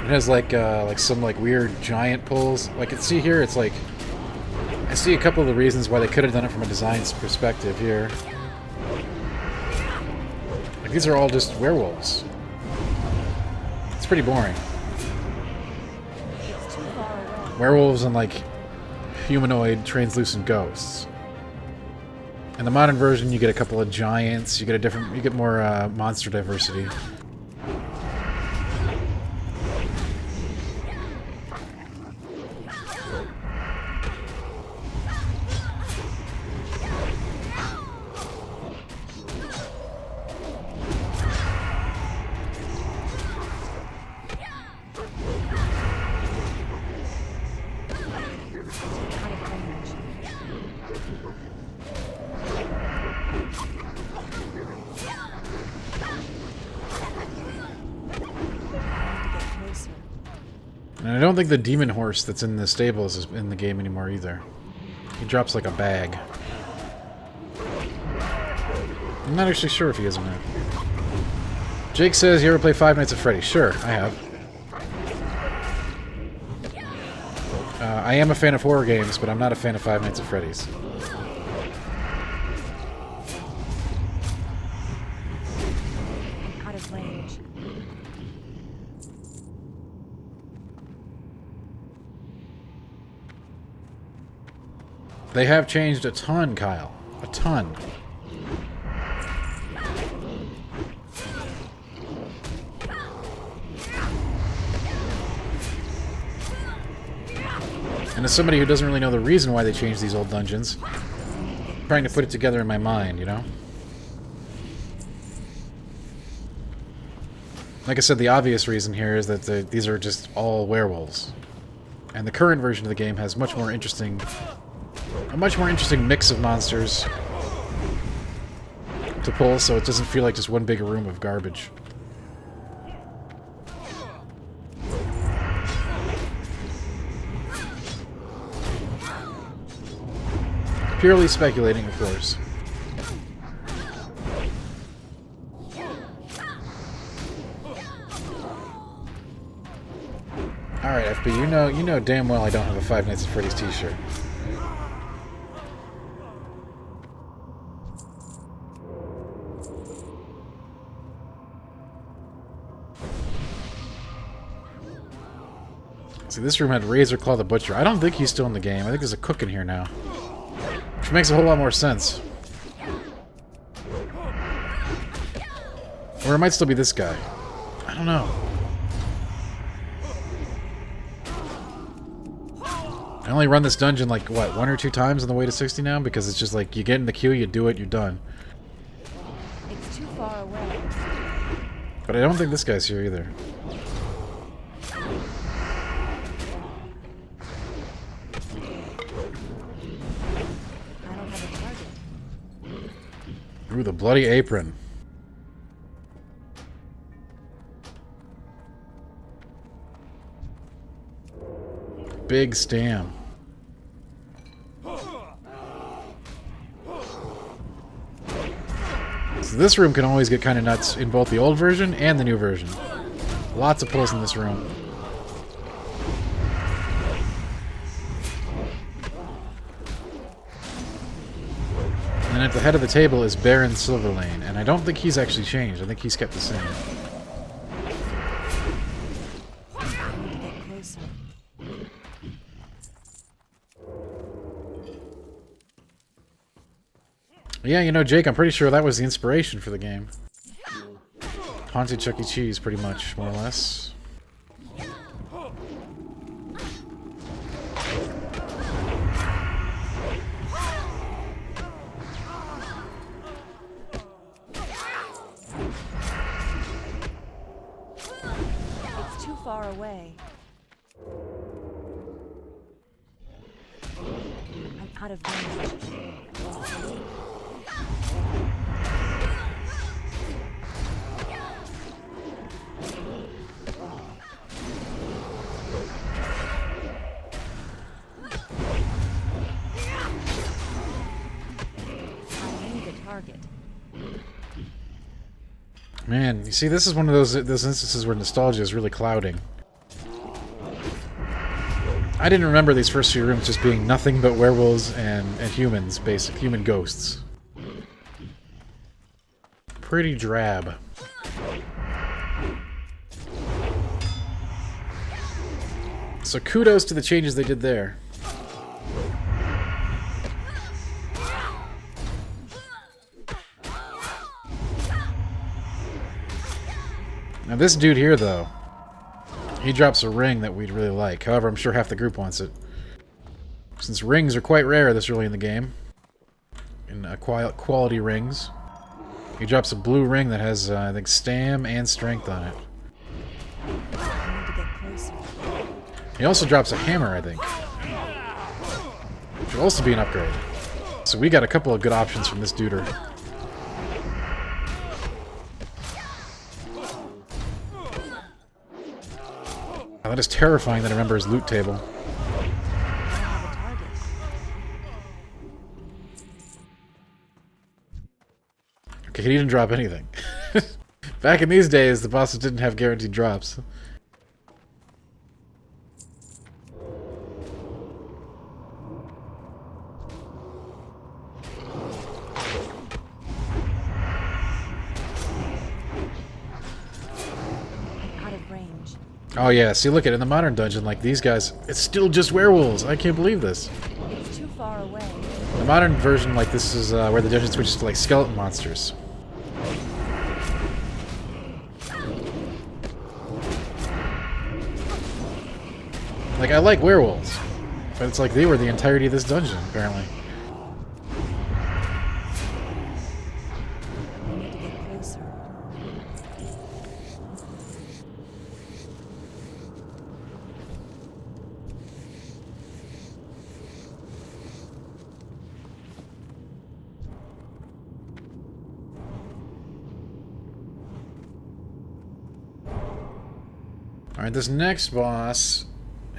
A: It has like some like weird giant pulls. Like, you see here, it's like I see a couple of the reasons why they could have done it from a design perspective here. Like, these are all just werewolves. It's pretty boring. Werewolves and, like, humanoid translucent ghosts. In the modern version, you get a couple of giants, you get more monster diversity. And I don't think the demon horse that's in the stables is in the game anymore either. He drops like a bag. I'm not actually sure if he is or not. Jake says, you ever play Five Nights at Freddy's? Sure, I have. I am a fan of horror games, but I'm not a fan of Five Nights at Freddy's.
D: Out of range.
A: They have changed a ton, Kyle. A ton. And as somebody who doesn't really know the reason why they changed these old dungeons, I'm trying to put it together in my mind, you know? Like I said, the obvious reason here is that these are just all werewolves. And the current version of the game has a much more interesting mix of monsters to pull, so it doesn't feel like just one big room of garbage. Purely speculating, of course. Alright, FB, you know damn well I don't have a Five Nights at Freddy's t-shirt. See, this room had Razor Claw the Butcher. I don't think he's still in the game. I think there's a cook in here now. Which makes a whole lot more sense. Or it might still be this guy. I don't know. I only run this dungeon like, what, 1 or 2 times on the way to 60 now? Because it's just like, you get in the queue, you do it, you're done.
D: It's too far away.
A: But I don't think this guy's here either. Ooh, the bloody apron. Big Stam. So this room can always get kind of nuts in both the old version and the new version. Lots of pulls in this room. And at the head of the table is Baron Silverlane, and I don't think he's actually changed. I think he's kept the same. Yeah, you know, Jake, I'm pretty sure that was the inspiration for the game. Haunted Chuck E. Cheese, pretty much, more or less.
D: It's too far away. I'm out of range.
A: Man, you see, this is one of those instances where nostalgia is really clouding. I didn't remember these first few rooms just being nothing but werewolves and humans, human ghosts. pretty drab. So kudos to the changes they did there. Now this dude here, though, he drops a ring that we'd really like. However, I'm sure half the group wants it. Since rings are quite rare this early in the game, in quality rings, he drops a blue ring that has, I think, stam and strength on it.
C: I need to get closer.
A: He also drops a hammer, I think, which will also be an upgrade. So we got a couple of good options from this duder. Now, that is terrifying that I remember his loot table.
C: I have a target.
A: Okay, he didn't drop anything. Back in these days, the bosses didn't have guaranteed drops.
C: Out of range.
A: Oh yeah, see, look at it, in the modern dungeon, like these guys, it's still just werewolves. I can't believe this.
C: It's too far away.
A: The modern version, like this, is where the dungeon switches to like skeleton monsters. Like, I like werewolves, but it's like they were the entirety of this dungeon, apparently.
C: I need to get closer.
A: Alright, this next boss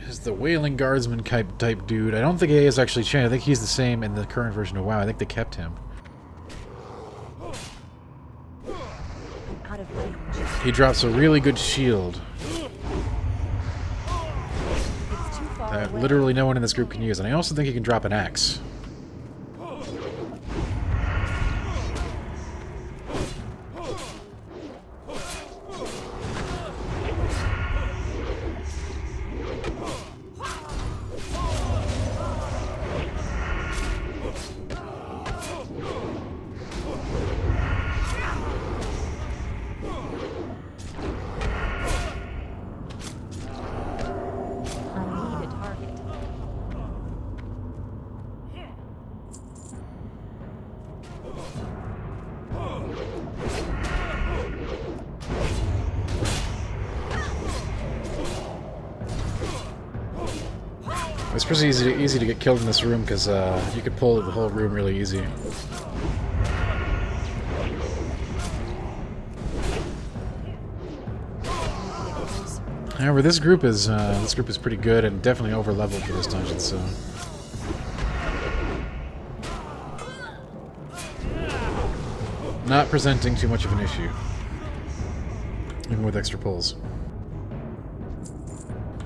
A: is the Wailing Guardsman type dude. I don't think he has actually changed. I think he's the same in the current version of WoW. I think they kept him.
C: I'm out of range.
A: He drops a really good shield
C: It's too far
A: that
C: away.
A: literally no one in this group can use. And I also think he can drop an axe.
D: I need a target.
A: It's pretty easy to get killed in this room because you could pull the whole room really easy. However, this group is pretty good and definitely over leveled for this dungeon. So not presenting too much of an issue, even with extra pulls.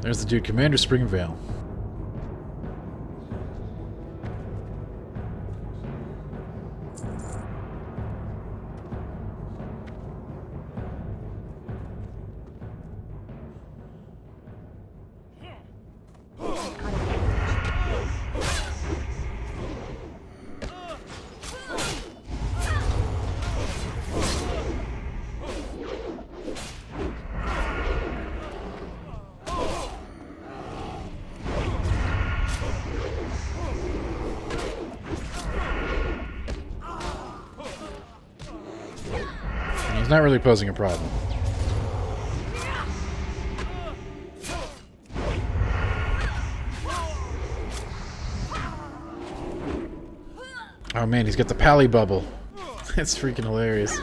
A: There's the dude, Commander Springvale. He's not really posing a problem. Oh man, he's got the pally bubble. That's freaking hilarious.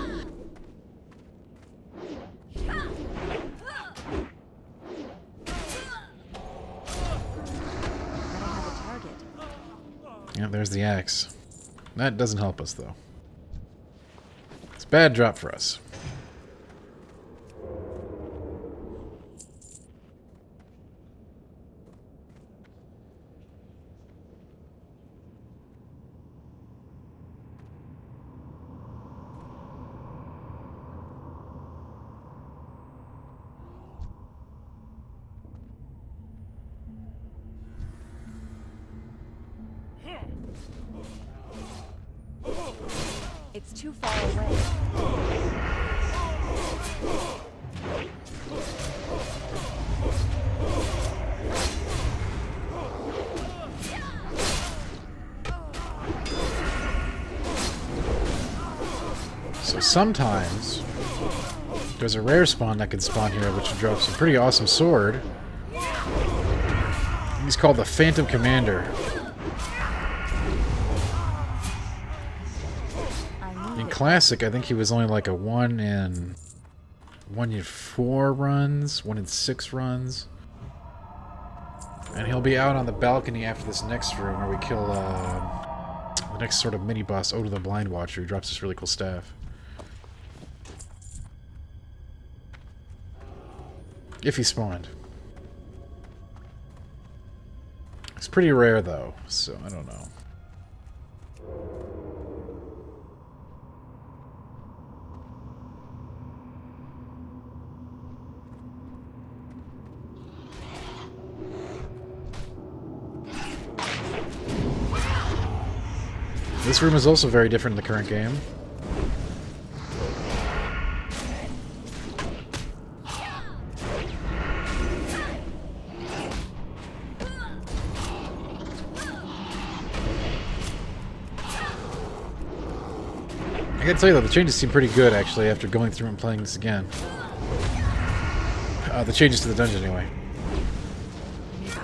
A: Yeah, there's the axe. That doesn't help us though. It's a bad drop for us.
D: It's too far away.
A: So sometimes there's a rare spawn that can spawn here, which drops a pretty awesome sword. He's called the Phantom Commander. In Classic, I think he was only like a 1 in 4 runs, 1 in 6 runs. And he'll be out on the balcony after this next room where we kill the next sort of mini-boss, Odo the Blind Watcher, who drops this really cool staff. If he spawned. It's pretty rare though, so I don't know. This room is also very different in the current game. I gotta tell you though, the changes seem pretty good actually after going through and playing this again. The changes to the dungeon anyway.
D: I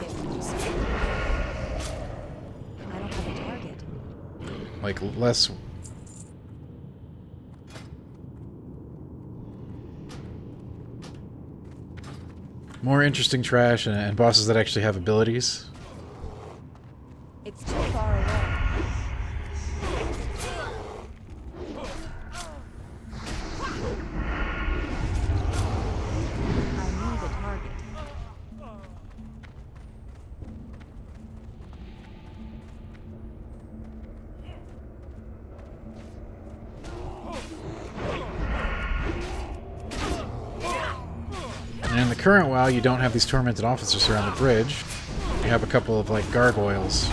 D: don't have a target.
A: Like less... more interesting trash and bosses that actually have abilities.
D: It's too far away.
A: And in the current WoW, you don't have these tormented officers around the bridge. You have a couple of, like, gargoyles.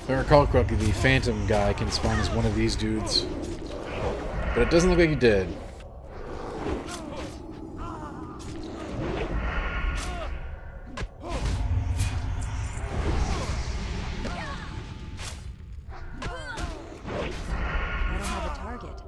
A: If I recall correctly, the Phantom guy can spawn as one of these dudes. But it doesn't look like he did.
D: I don't have a target.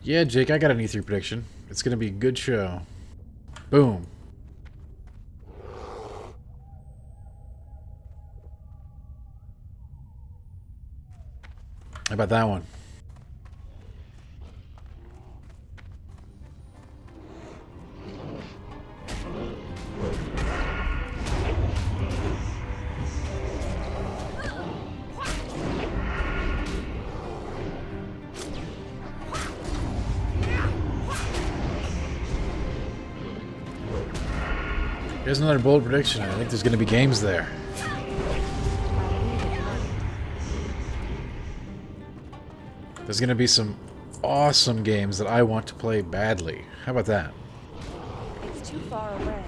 A: Yeah, Jake, I got an E3 prediction. It's gonna be a good show. Boom. How about that one? Here's another bold prediction. I think there's going to be games there. There's going to be some awesome games that I want to play badly. How about that?
D: It's too far away.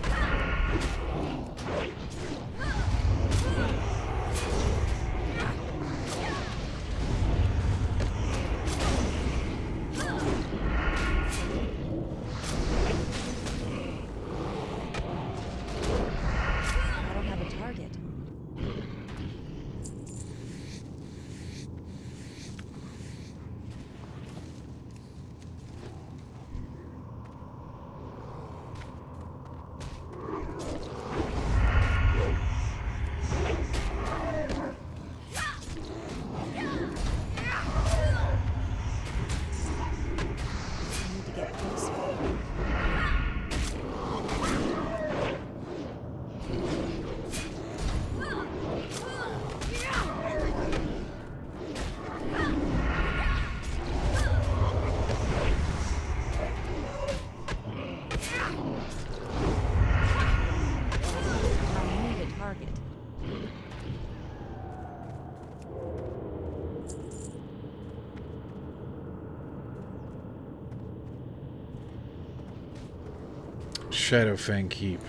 A: Shadowfang Keep.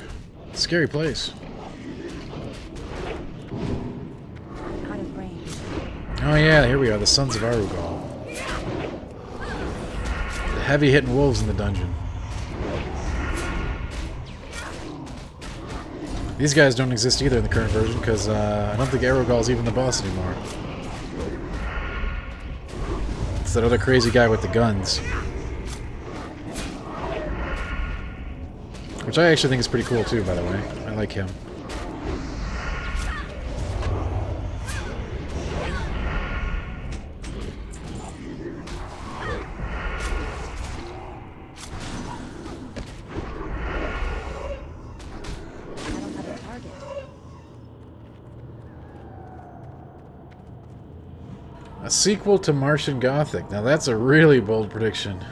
A: Scary place.
D: Out of range.
A: Oh yeah, here we are, the Sons of Arugal. The heavy-hitting wolves in the dungeon. These guys don't exist either in the current version, because I don't think Arugal's even the boss anymore. It's that other crazy guy with the guns. Which I actually think is pretty cool too, by the way. I like him. A sequel to Martian Gothic. Now that's a really bold prediction.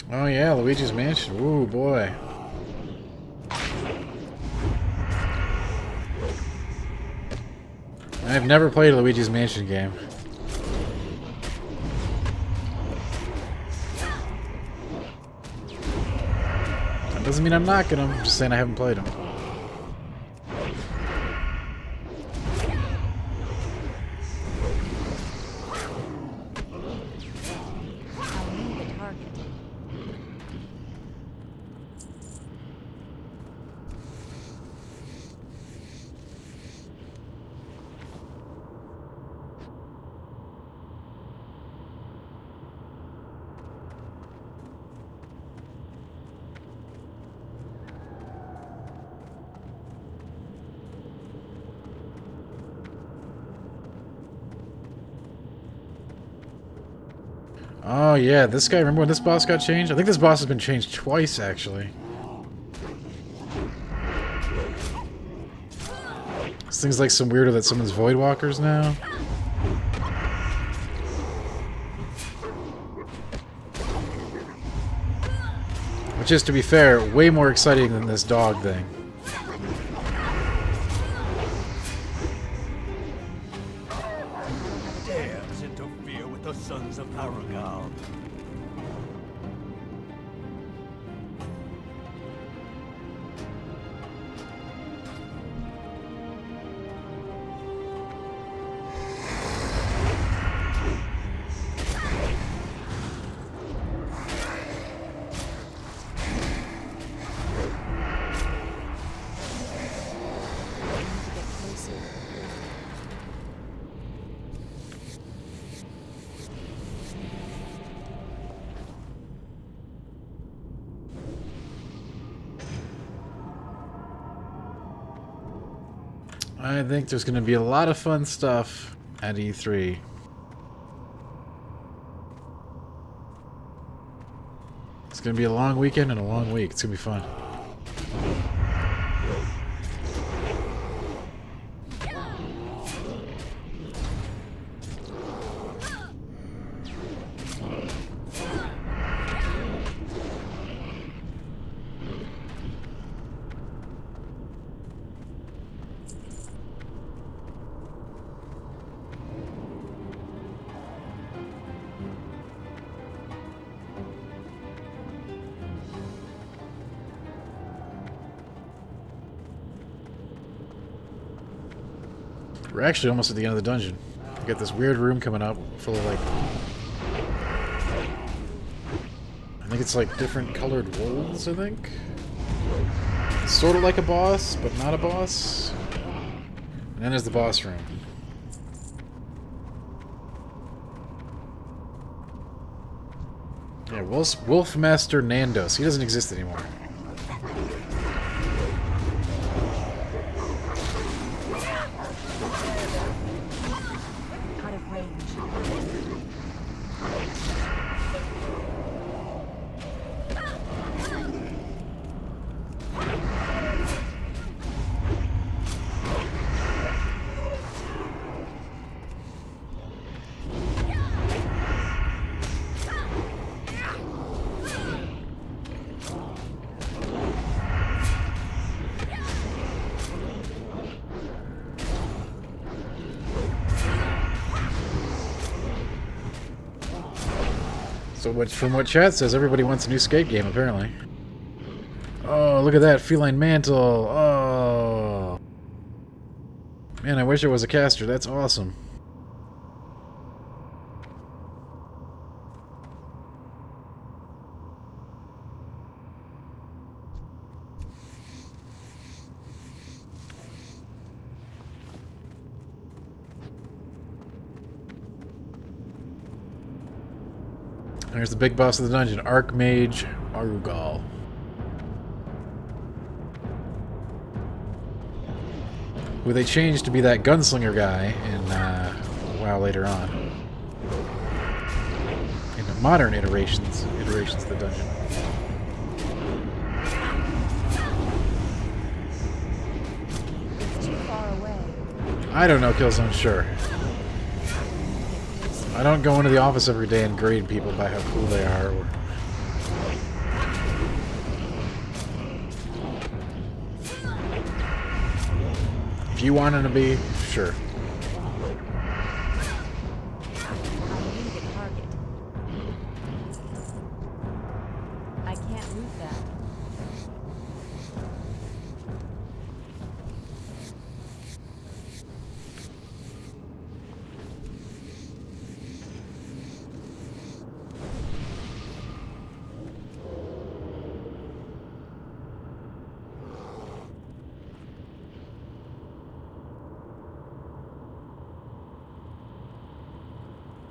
A: Oh yeah, Luigi's Mansion. Ooh, boy. I've never played a Luigi's Mansion game. That doesn't mean I'm knocking them. I'm just saying I haven't played them. Oh yeah, this guy, remember when this boss got changed? I think this boss has been changed twice, actually. This thing's like some weirdo that summons Voidwalkers now. Which is, to be fair, way more exciting than this dog thing.
B: Dares interfere with the Sons of Arugal.
A: I think there's going to be a lot of fun stuff at E3. It's going to be a long weekend and a long week. It's going to be fun. We're actually almost at the end of the dungeon. We got this weird room coming up full of like I think it's like different colored wolves, I think. Sort of like a boss, but not a boss. And then there's the boss room. Yeah, Wolfmaster Nandos. He doesn't exist anymore.
D: Out of range.
A: So from what chat says, everybody wants a new skate game, apparently. Oh, look at that feline mantle. Oh. Man, I wish it was a caster. That's awesome. There's the big boss of the dungeon, Archmage Arugal. Who they changed to be that gunslinger guy in a while later on. In the modern iterations of the dungeon.
D: It's too far away.
A: I don't know, Killzone, sure. I don't go into the office every day and grade people by how cool they are. Or... If you want them to be, sure.
D: I need a target. I can't loot that.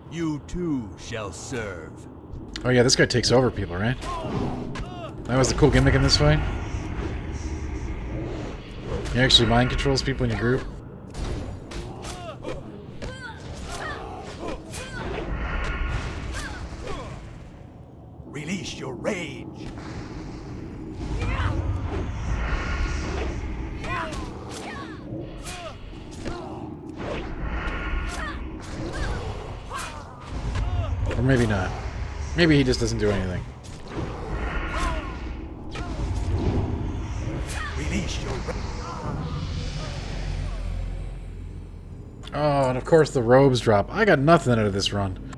E: You too shall serve.
A: Oh yeah, this guy takes over people, right? That was the cool gimmick in this fight. He actually mind controls people in your group.
F: Release your rage.
A: Or maybe not. Maybe he just doesn't do anything.
F: Release your
A: Oh, and of course the robes drop. I got nothing out of this run.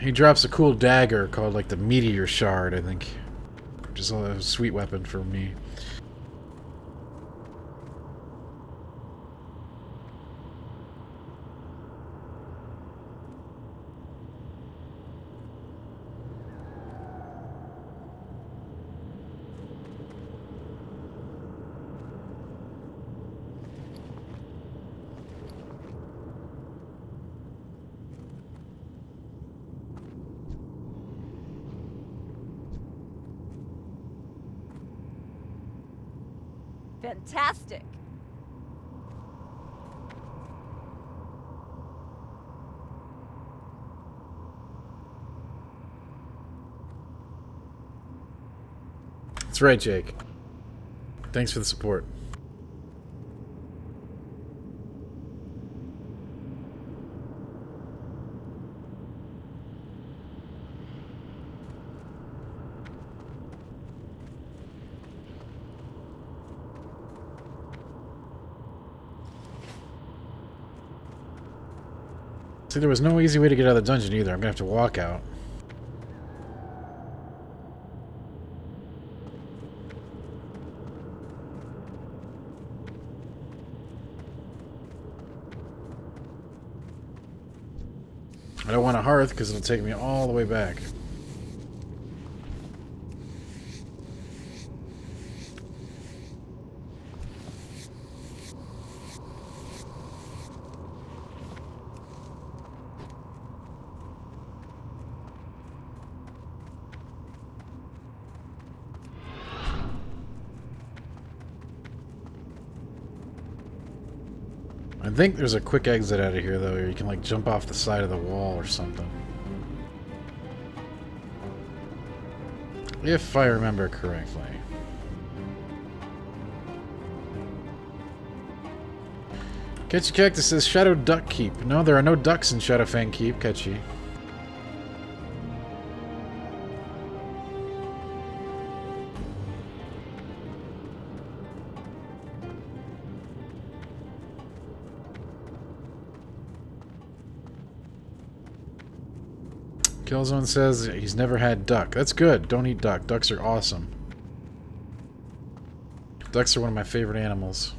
A: He drops a cool dagger called like the Meteor Shard, I think. Which is a sweet weapon for me.
D: Fantastic.
A: That's right, Jake. Thanks for the support. See, there was no easy way to get out of the dungeon either. I'm gonna have to walk out. I don't want a hearth because it'll take me all the way back. I think there's a quick exit out of here, though, where you can, like, jump off the side of the wall or something. If I remember correctly. Catchy Cactus says Shadow Duck Keep. No, there are no ducks in Shadowfang Keep, Catchy. Killzone says he's never had duck. That's good. Don't eat duck. Ducks are awesome. Ducks are one of my favorite animals.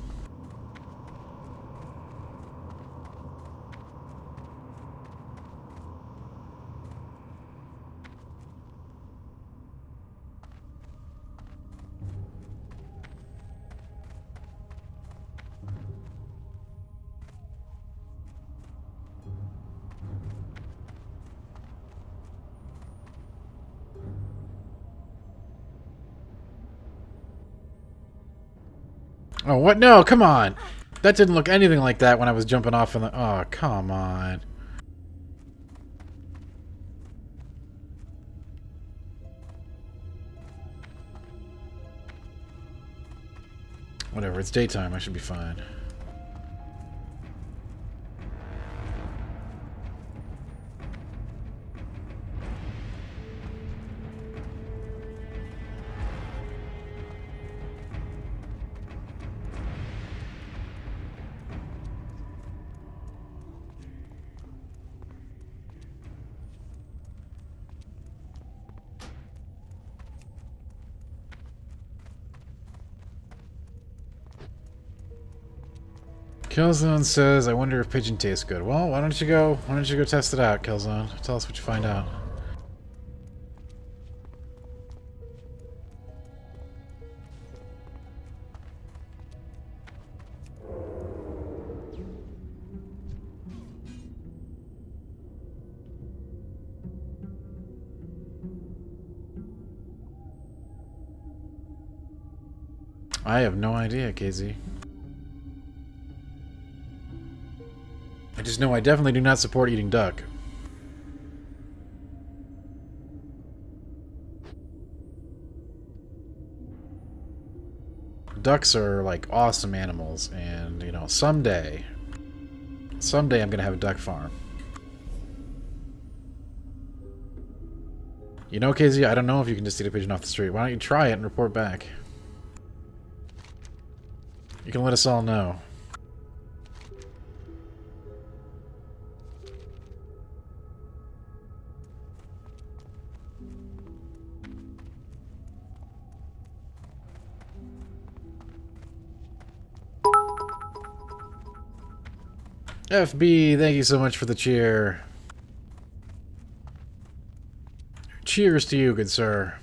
A: Oh, what? No, come on. That didn't look anything like that when I was jumping off in the... Oh, come on. Whatever, it's daytime. I should be fine. Killzone says, I wonder if pigeon tastes good. Well, why don't you go test it out, Killzone? Tell us what you find out. I have no idea, KZ. I just know I definitely do not support eating duck. Ducks are like awesome animals, and you know, someday I'm gonna have a duck farm. You know, KZ, I don't know if you can just eat a pigeon off the street. Why don't you try it and report back? You can let us all know. FB, thank you so much for the cheer. Cheers to you, good sir.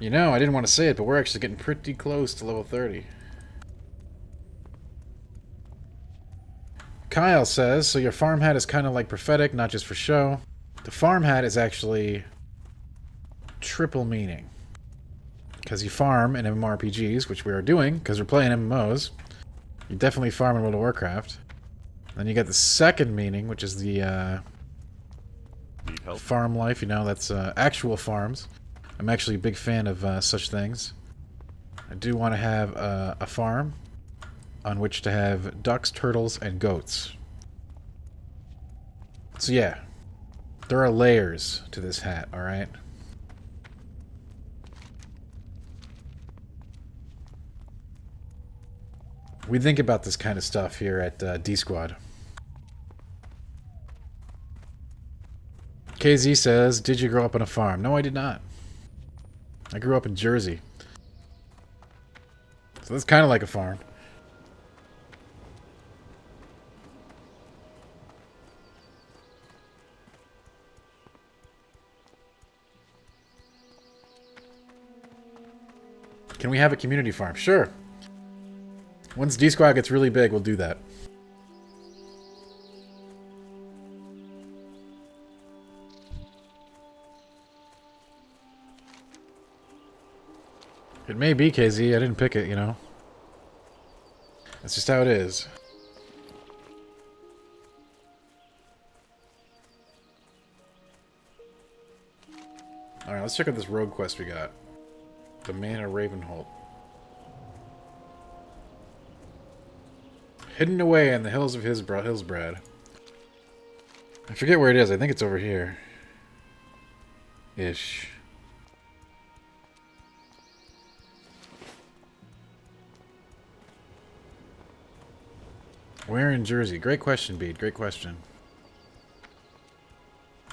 A: You know, I didn't want to say it, but we're actually getting pretty close to level 30. Kyle says, so your farm hat is kind of like prophetic, not just for show. The farm hat is actually triple meaning. Because you farm in MMORPGs, which we are doing, because we're playing MMOs. You definitely farm in World of Warcraft. Then you get the second meaning, which is the farm life. You know, that's actual farms. I'm actually a big fan of such things. I do want to have a farm on which to have ducks, turtles, and goats. So yeah, there are layers to this hat, alright? We think about this kind of stuff here at D-Squad. KZ says, did you grow up on a farm? No, I did not. I grew up in Jersey. So that's kind of like a farm. Can we have a community farm? Sure. Once D-Squad gets really big, we'll do that. It may be, KZ. I didn't pick it, you know. That's just how it is. Alright, let's check out this rogue quest we got. The Manor Ravenholdt. Hidden away in the hills of Hillsbrad. I forget where it is. I think it's over here. Ish. Where in Jersey? Great question, Bede. Great question.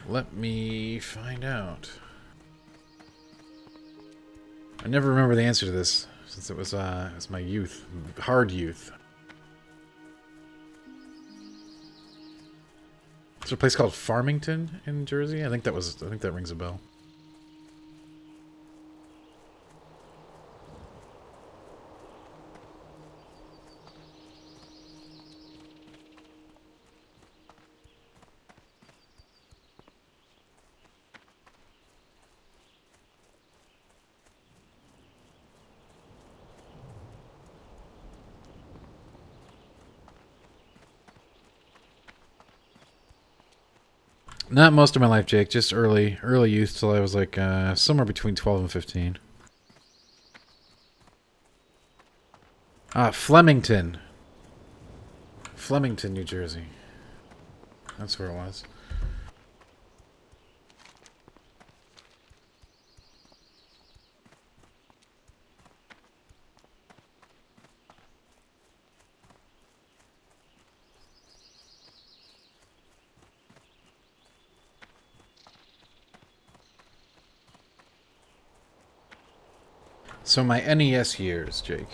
A: Let me find out. I never remember the answer to this since it was my youth, hard youth. Is there a place called Farmington in Jersey? I think that rings a bell. Not most of my life, Jake. Just early youth till I was like somewhere between 12 and 15. Flemington. Flemington, New Jersey. That's where it was. So my NES years, Jake.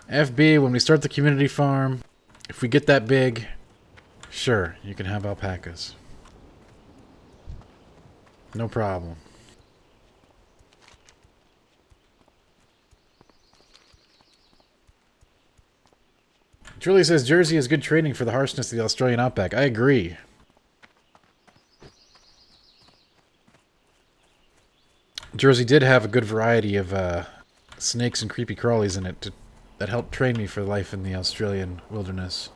A: FB, when we start the community farm, if we get that big, sure, you can have alpacas. No problem. Julie says Jersey is good training for the harshness of the Australian outback. I agree. Jersey did have a good variety of snakes and creepy crawlies in it that helped train me for life in the Australian wilderness.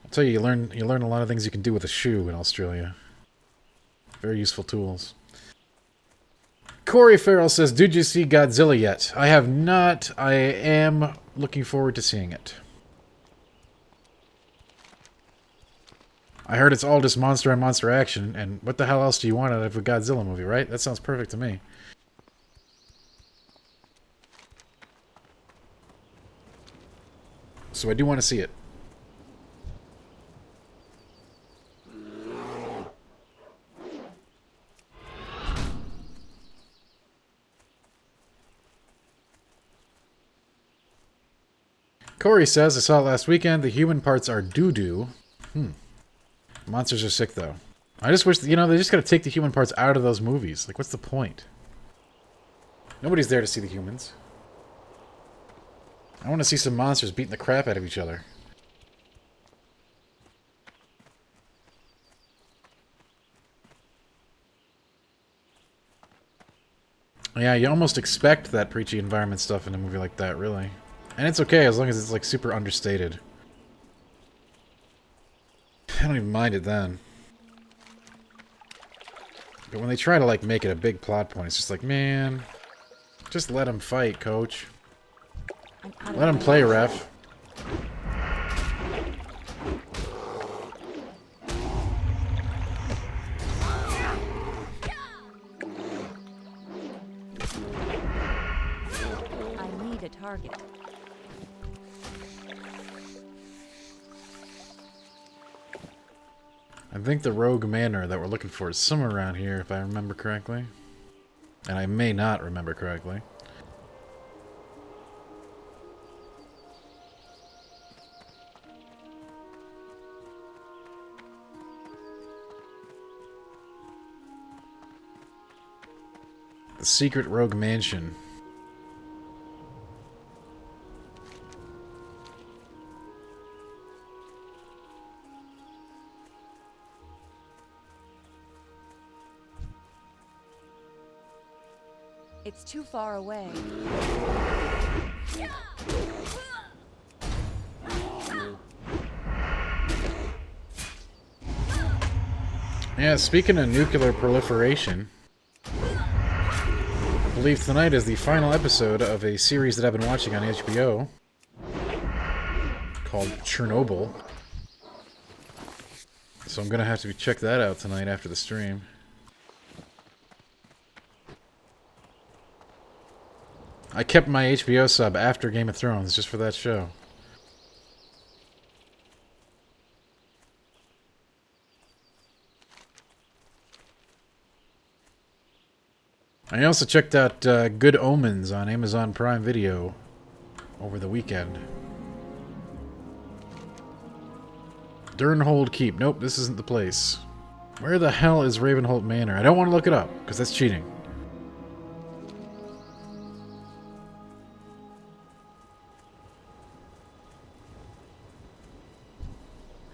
A: I'll tell you, you learn a lot of things you can do with a shoe in Australia. Very useful tools. Corey Farrell says, did you see Godzilla yet? I have not. I am looking forward to seeing it. I heard it's all just monster on monster action, and what the hell else do you want out of a Godzilla movie, right? That sounds perfect to me. So I do want to see it. Corey says, I saw it last weekend. The human parts are doo-doo. Monsters are sick, though. I just wish, you know, they just gotta take the human parts out of those movies. Like, what's the point? Nobody's there to see the humans. I want to see some monsters beating the crap out of each other. Yeah, you almost expect that preachy environment stuff in a movie like that, really. And it's okay as long as it's like super understated. I don't even mind it then. But when they try to, like, make it a big plot point, it's just like, man, just let him fight, coach. Let him play, ref.
D: I need a target.
A: I think the rogue manor that we're looking for is somewhere around here, if I remember correctly. And I may not remember correctly. The secret rogue mansion.
D: It's too far away.
A: Yeah, speaking of nuclear proliferation, I believe tonight is the final episode of a series that I've been watching on HBO called Chernobyl. So I'm gonna have to check that out tonight after the stream. I kept my HBO sub after Game of Thrones just for that show. I also checked out Good Omens on Amazon Prime Video over the weekend. Ravenholdt Keep. Nope, this isn't the place. Where the hell is Ravenholdt Manor? I don't want to look it up, because that's cheating.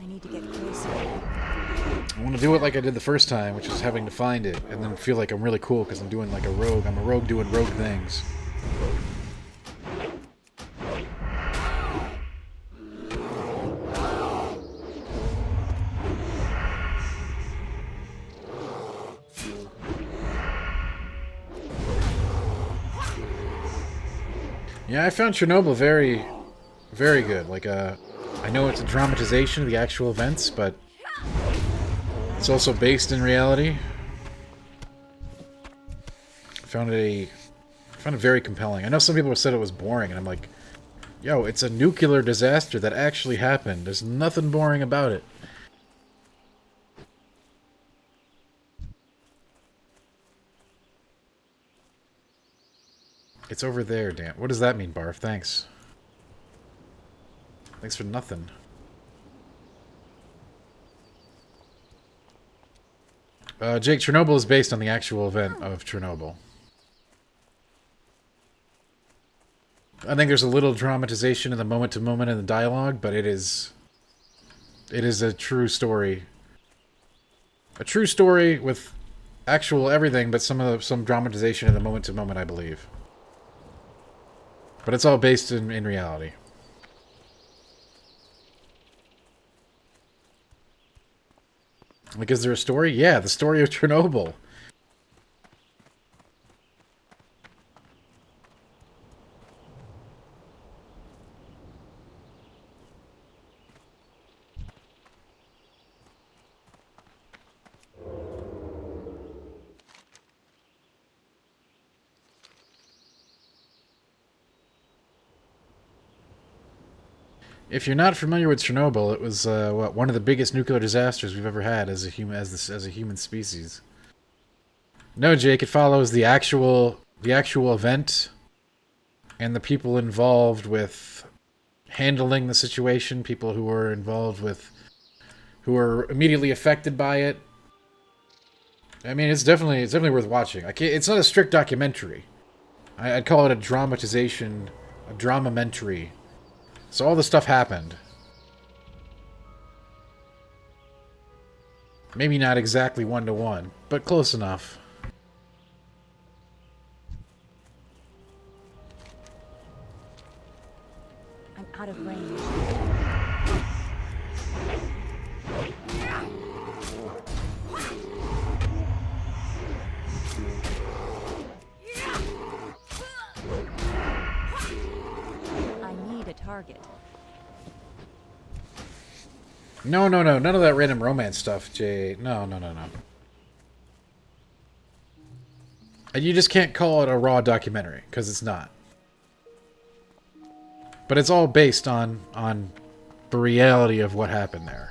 D: I need to get closer.
A: I want to do it like I did the first time, which is having to find it, and then feel like I'm really cool because I'm doing like a rogue. I'm a rogue doing rogue things. Yeah, I found Chernobyl very, very good. Like, I know it's a dramatization of the actual events, but it's also based in reality. I found it very compelling. I know some people said it was boring, and I'm like, yo, it's a nuclear disaster that actually happened. There's nothing boring about it. It's over there, damn. What does that mean, Barf? Thanks. Thanks for nothing. Jake, Chernobyl is based on the actual event of Chernobyl. I think there's a little dramatization in the moment-to-moment in the dialogue, but it is a true story. A true story with actual everything, but some dramatization in the moment-to-moment, I believe. But it's all based in reality. Like, is there a story? Yeah, the story of Chernobyl. If you're not familiar with Chernobyl, it was one of the biggest nuclear disasters we've ever had as a human species. No, Jake, it follows the actual event and the people involved with handling the situation, people who were involved with, who were immediately affected by it. I mean, it's definitely worth watching. It's not a strict documentary. I'd call it a dramatization, a dramamentary. So all this stuff happened. Maybe not exactly one-to-one, but close enough.
D: I'm out of range.
A: No, no, no. None of that random romance stuff, Jay. No, no, no, no. And you just can't call it a raw documentary, because it's not. But it's all based on the reality of what happened there.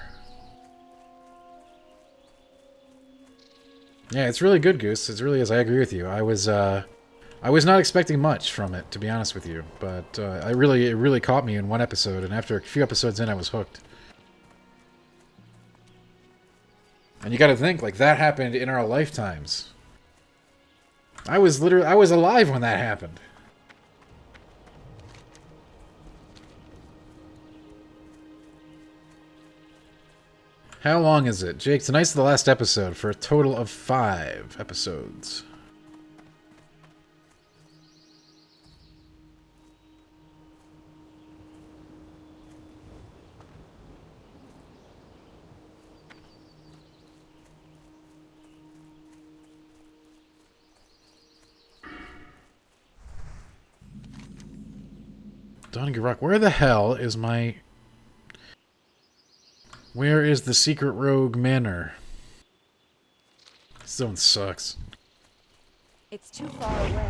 A: Yeah, it's really good, Goose. It really is. I agree with you. I was not expecting much from it, to be honest with you. But it really caught me in one episode, and after a few episodes in, I was hooked. And you gotta think, like, that happened in our lifetimes. I was alive when that happened. How long is it? Jake, tonight's the last episode for a total of 5 episodes. Donegal Rock, where the hell is my... Where is the secret rogue manor? This zone sucks.
D: It's too far away.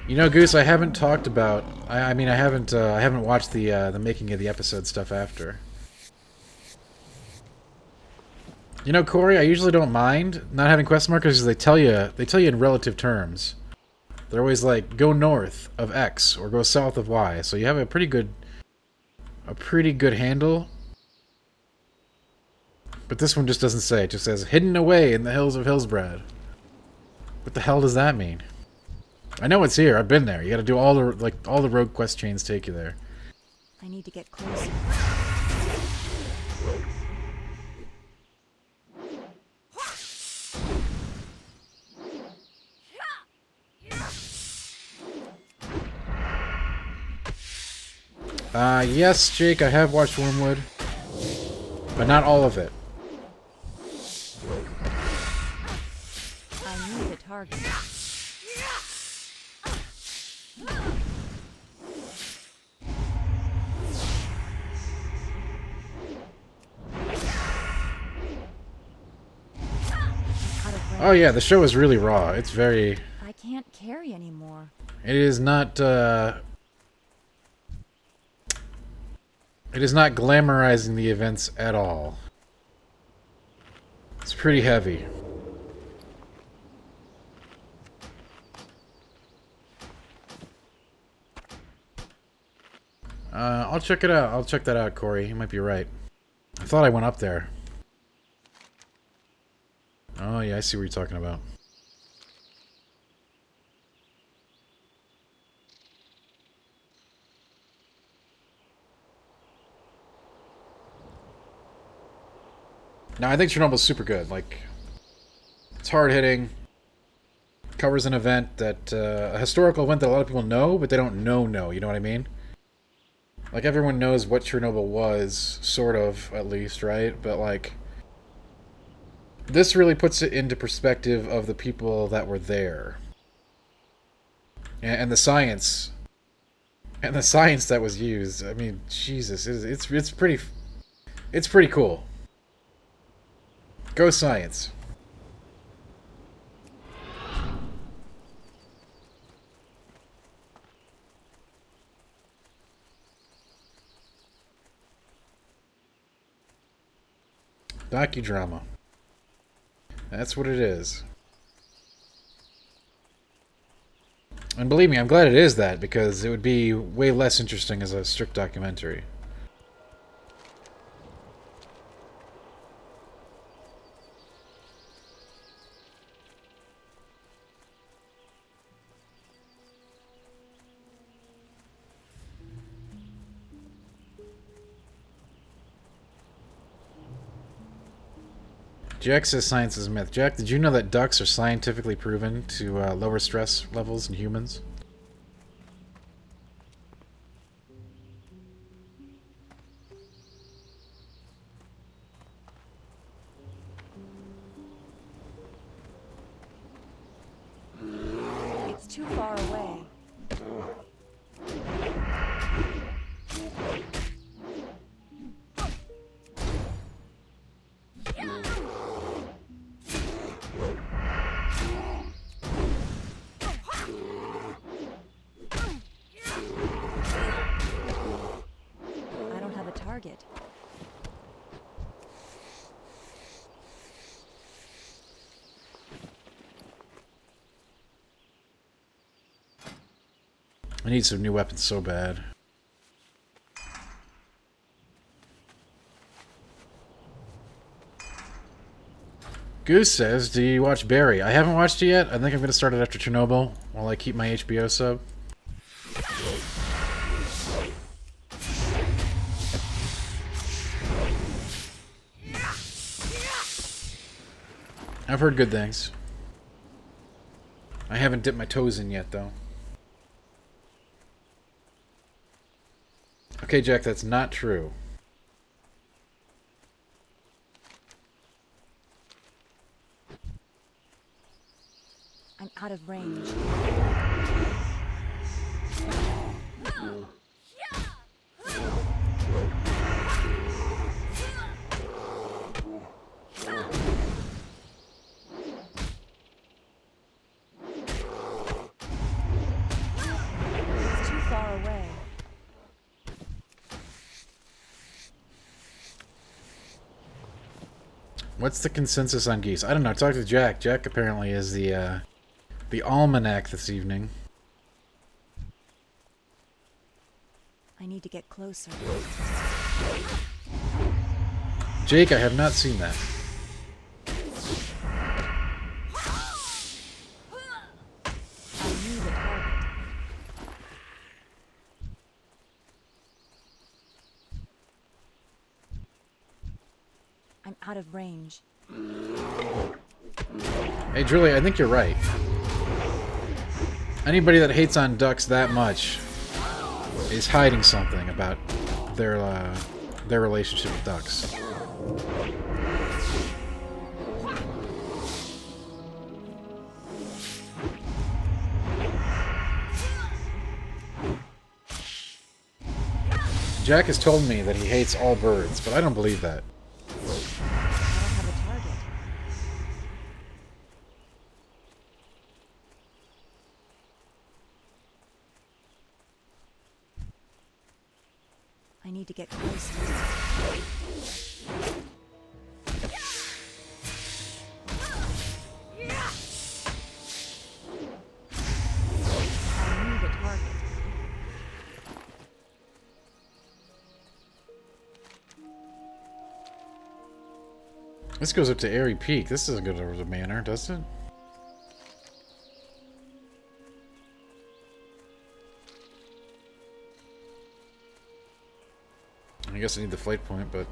A: You know, Goose, I haven't talked about... I mean, I haven't watched the making of the episode stuff after. You know, Corey, I usually don't mind not having quest markers because they tell you in relative terms. They're always like, go north of X or go south of Y. So you have a pretty good handle. But this one just doesn't say. It just says, hidden away in the hills of Hillsbrad. What the hell does that mean? I know it's here. I've been there. You gotta do all the rogue quest chains take you there.
D: I need to get closer.
A: Yes, Jake, I have watched Wormwood. But not all of it.
D: I need a target.
A: Oh yeah, the show is really raw. It's very...
D: I can't carry anymore.
A: It is not, It is not glamorizing the events at all. It's pretty heavy. I'll check it out. I'll check that out, Corey. You might be right. I thought I went up there. Oh, yeah, I see what you're talking about. No, I think Chernobyl's super good. Like, it's hard-hitting. Covers an event that... a historical event that a lot of people know, but they don't know. You know what I mean? Like, everyone knows what Chernobyl was, sort of, at least, right? But, like... This really puts it into perspective of the people that were there. And the science. And the science that was used. I mean, Jesus, it's pretty... It's pretty cool. Go science. Docudrama. That's what it is. And believe me, I'm glad it is that, because it would be way less interesting as a strict documentary. Jack says science is a myth. Jack, did you know that ducks are scientifically proven to lower stress levels in humans?
D: too far away. I don't have a target.
A: I need some new weapons so bad. Goose says, do you watch Barry? I haven't watched it yet. I think I'm going to start it after Chernobyl while I keep my HBO sub. I've heard good things. I haven't dipped my toes in yet, though. Okay, Jack, that's not true.
D: I'm out of range. It's too far away.
A: What's the consensus on geese? I don't know. Talk to Jack. Jack apparently is the almanac this evening.
D: I need to get closer.
A: Jake, I have not seen that.
D: I need a target. I'm out of range.
A: Hey, Julie, I think you're right. Anybody that hates on ducks that much is hiding something about their relationship with ducks. Jack has told me that he hates all birds, but I don't believe that.
D: I don't have a target. I need to get closer. I need a target.
A: This goes up to Airy Peak. This doesn't go over the Manor, does it? I guess I need the flight point, but...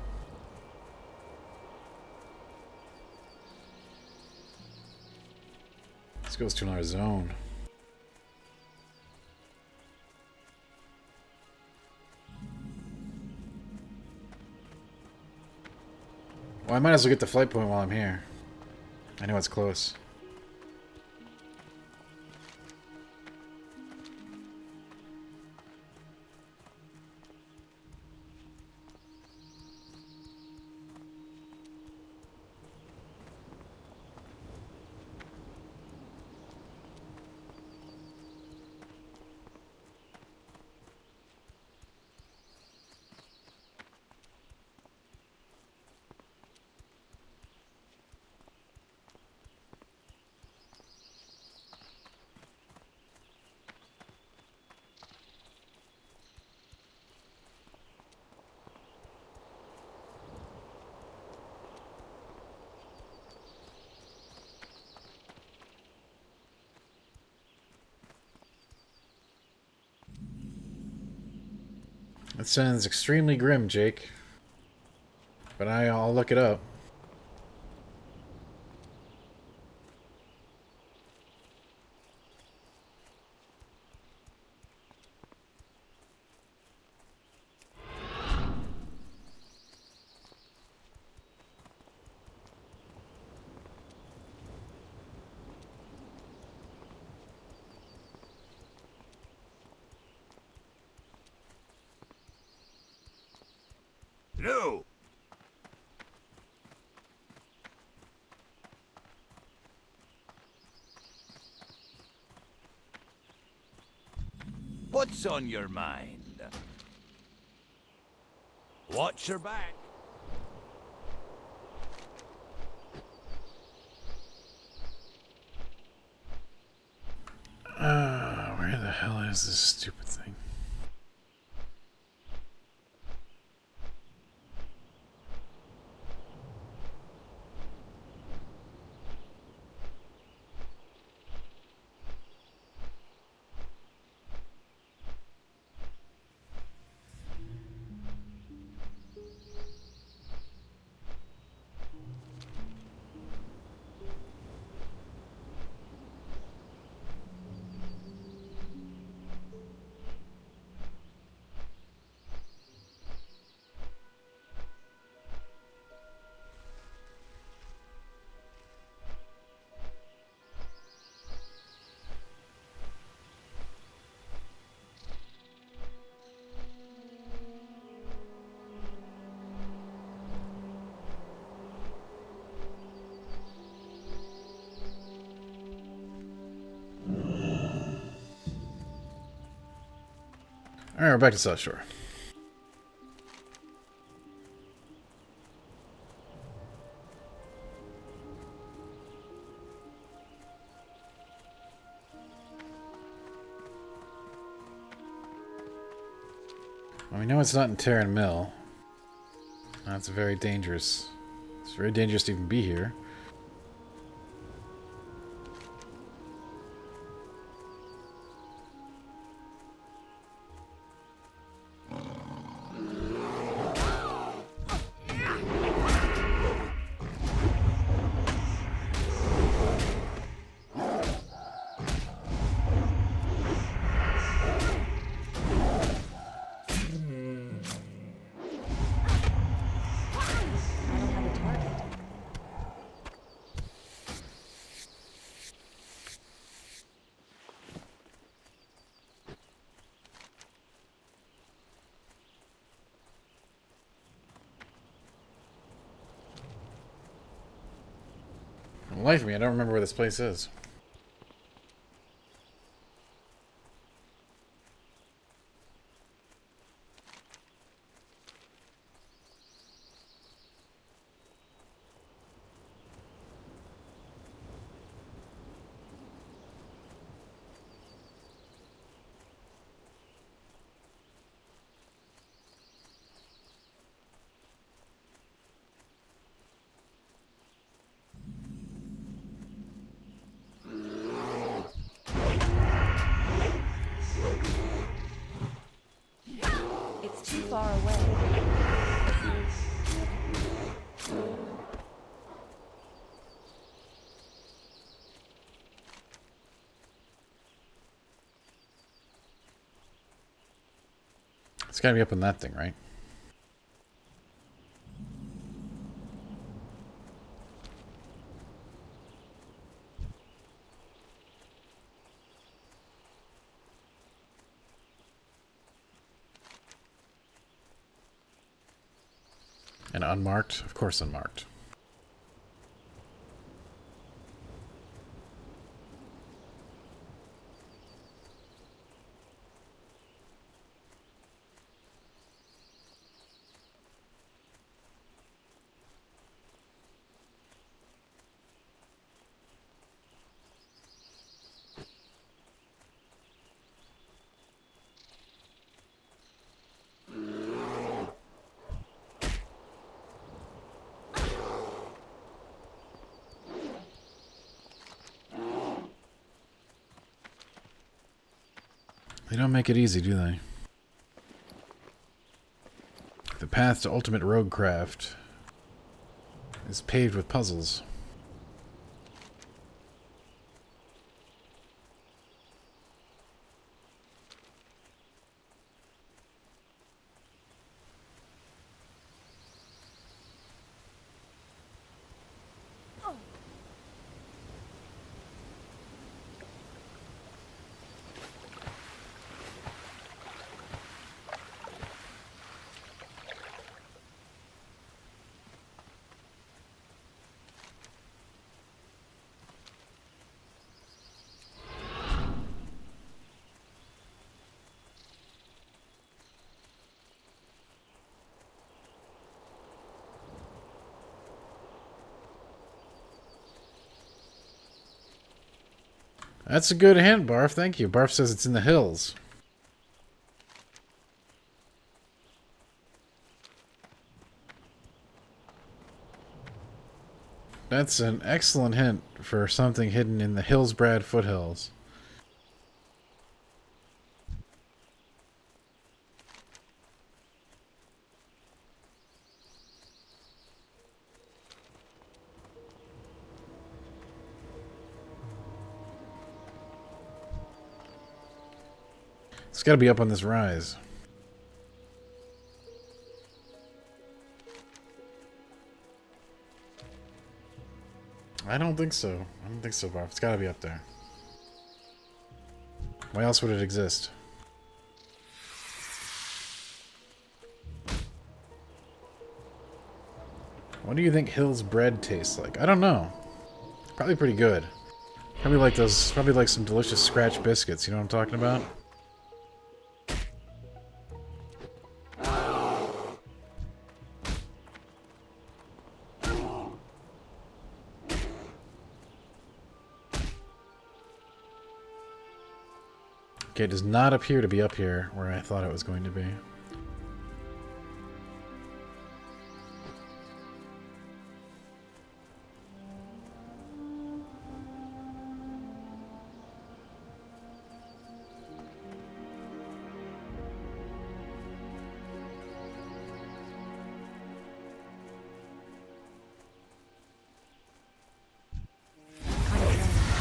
A: This goes to another zone. Well, I might as well get the flight point while I'm here. I know it's close. That sounds extremely grim, Jake. But I'll look it up.
B: What's on your mind? Watch your back.
A: Where the hell is this stupid thing? Alright, we're back to South Shore. Well, we know it's not in Terran Mill. That's very dangerous. It's very dangerous to even be here.
D: I don't have a target.
A: For the life of me, I don't remember where this place is.
D: It's too far away.
A: It's gotta be up in that thing, right? And unmarked? Of course unmarked. They don't make it easy, do they? The path to ultimate roguecraft is paved with puzzles. That's a good hint, Barf. Thank you. Barf says it's in the hills. That's an excellent hint for something hidden in the Hillsbrad foothills. It's got to be up on this rise. I don't think so. I don't think so, Barf. It's got to be up there. Why else would it exist? What do you think Hill's bread tastes like? I don't know. Probably pretty good. Probably like those. Probably like some delicious scratch biscuits. You know what I'm talking about? Okay, it does not appear to be up here where I thought it was going to be.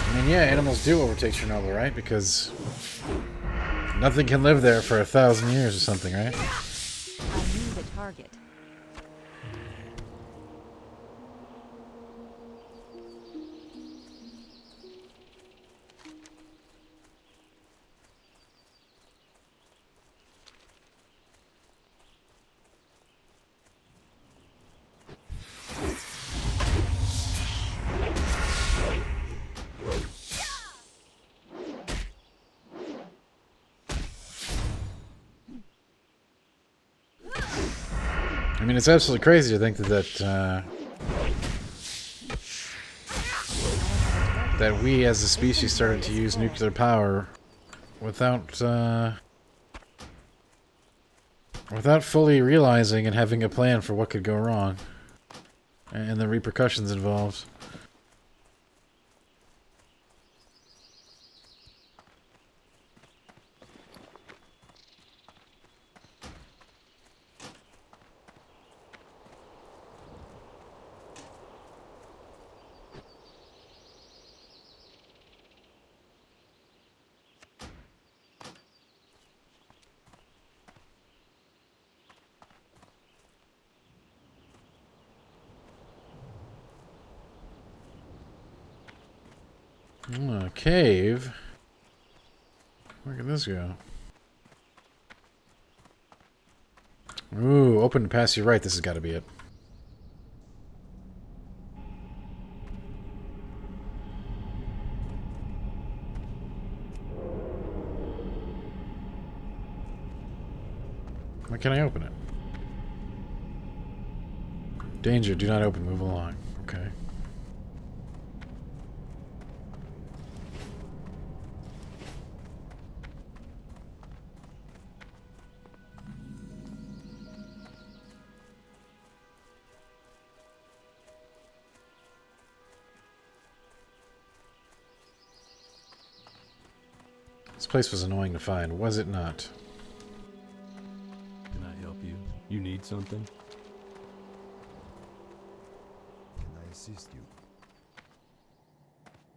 A: I mean, yeah, animals do overtake Chernobyl, right? Because nothing can live there for 1,000 years or something, right?
D: I knew the target.
A: I mean, it's absolutely crazy to think that we as a species started to use nuclear power without without fully realizing and having a plan for what could go wrong and the repercussions involved. Cave? Where can this go? Ooh, open to pass you right. This has got to be it. Why can't I open it? Danger, do not open. Move along. Okay. This place was annoying to find, was it not?
E: Can I help you? You need something?
G: Can I assist you?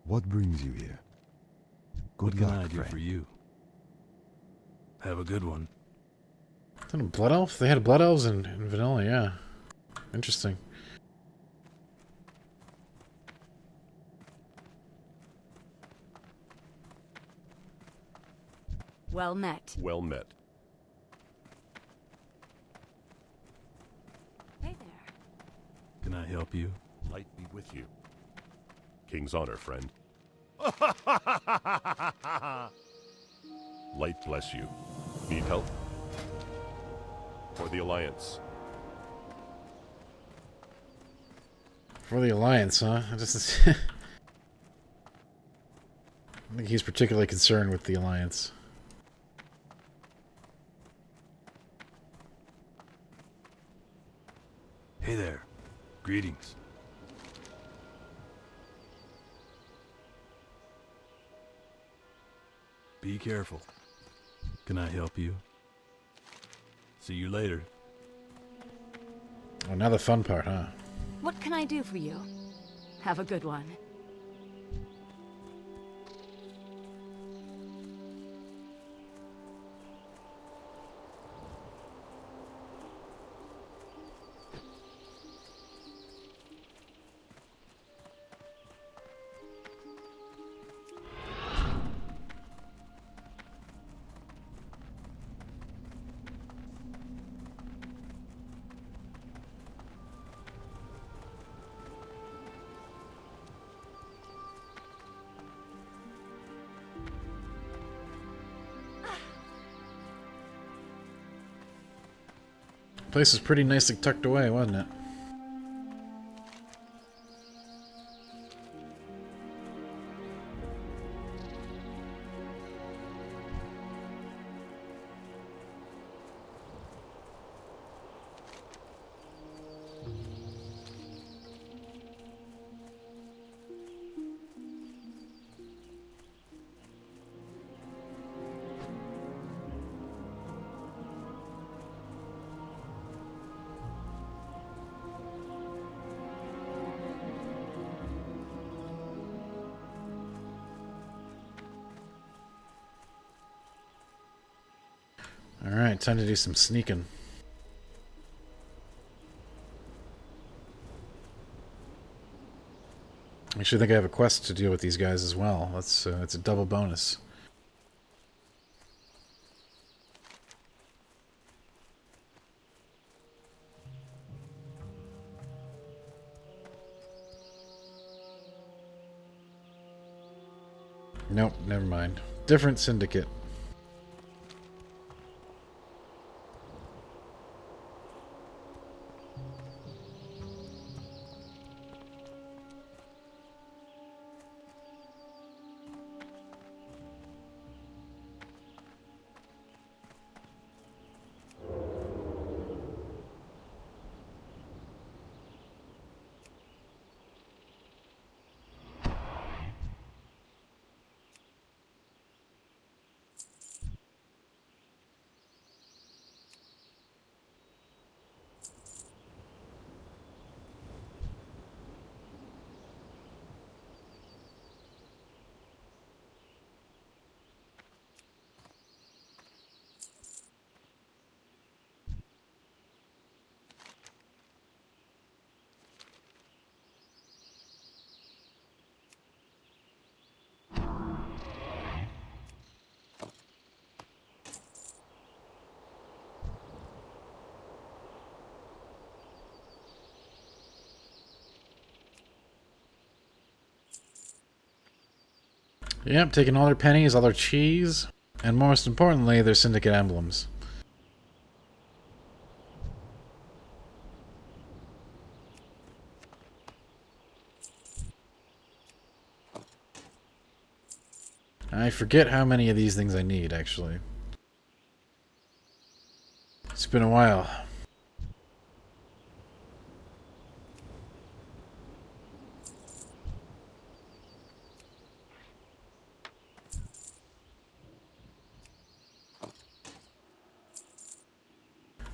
G: What brings you here?
E: What
G: Good
E: can
G: luck,
E: I do
G: friend.
E: for you? Have a good one.
A: Is that a blood elf? They had blood elves in vanilla, yeah. Interesting.
C: Well met.
H: Well met.
C: Hey there.
E: Can I help you?
H: Light be with you. King's honor, friend. Light bless you. Need help? For the Alliance.
A: For the Alliance, huh? I think he's particularly concerned with the Alliance.
E: Hey there. Greetings. Be careful. Can I help you? See you later.
A: Oh, now the fun part, huh?
C: What can I do for you? Have a good one.
A: Place is pretty nicely tucked away, wasn't it? Alright, time to do some sneaking. I actually think I have a quest to deal with these guys as well. It's a double bonus. Nope, never mind. Different syndicate. Yep, taking all their pennies, all their cheese, and most importantly, their syndicate emblems. I forget how many of these things I need, actually. It's been a while.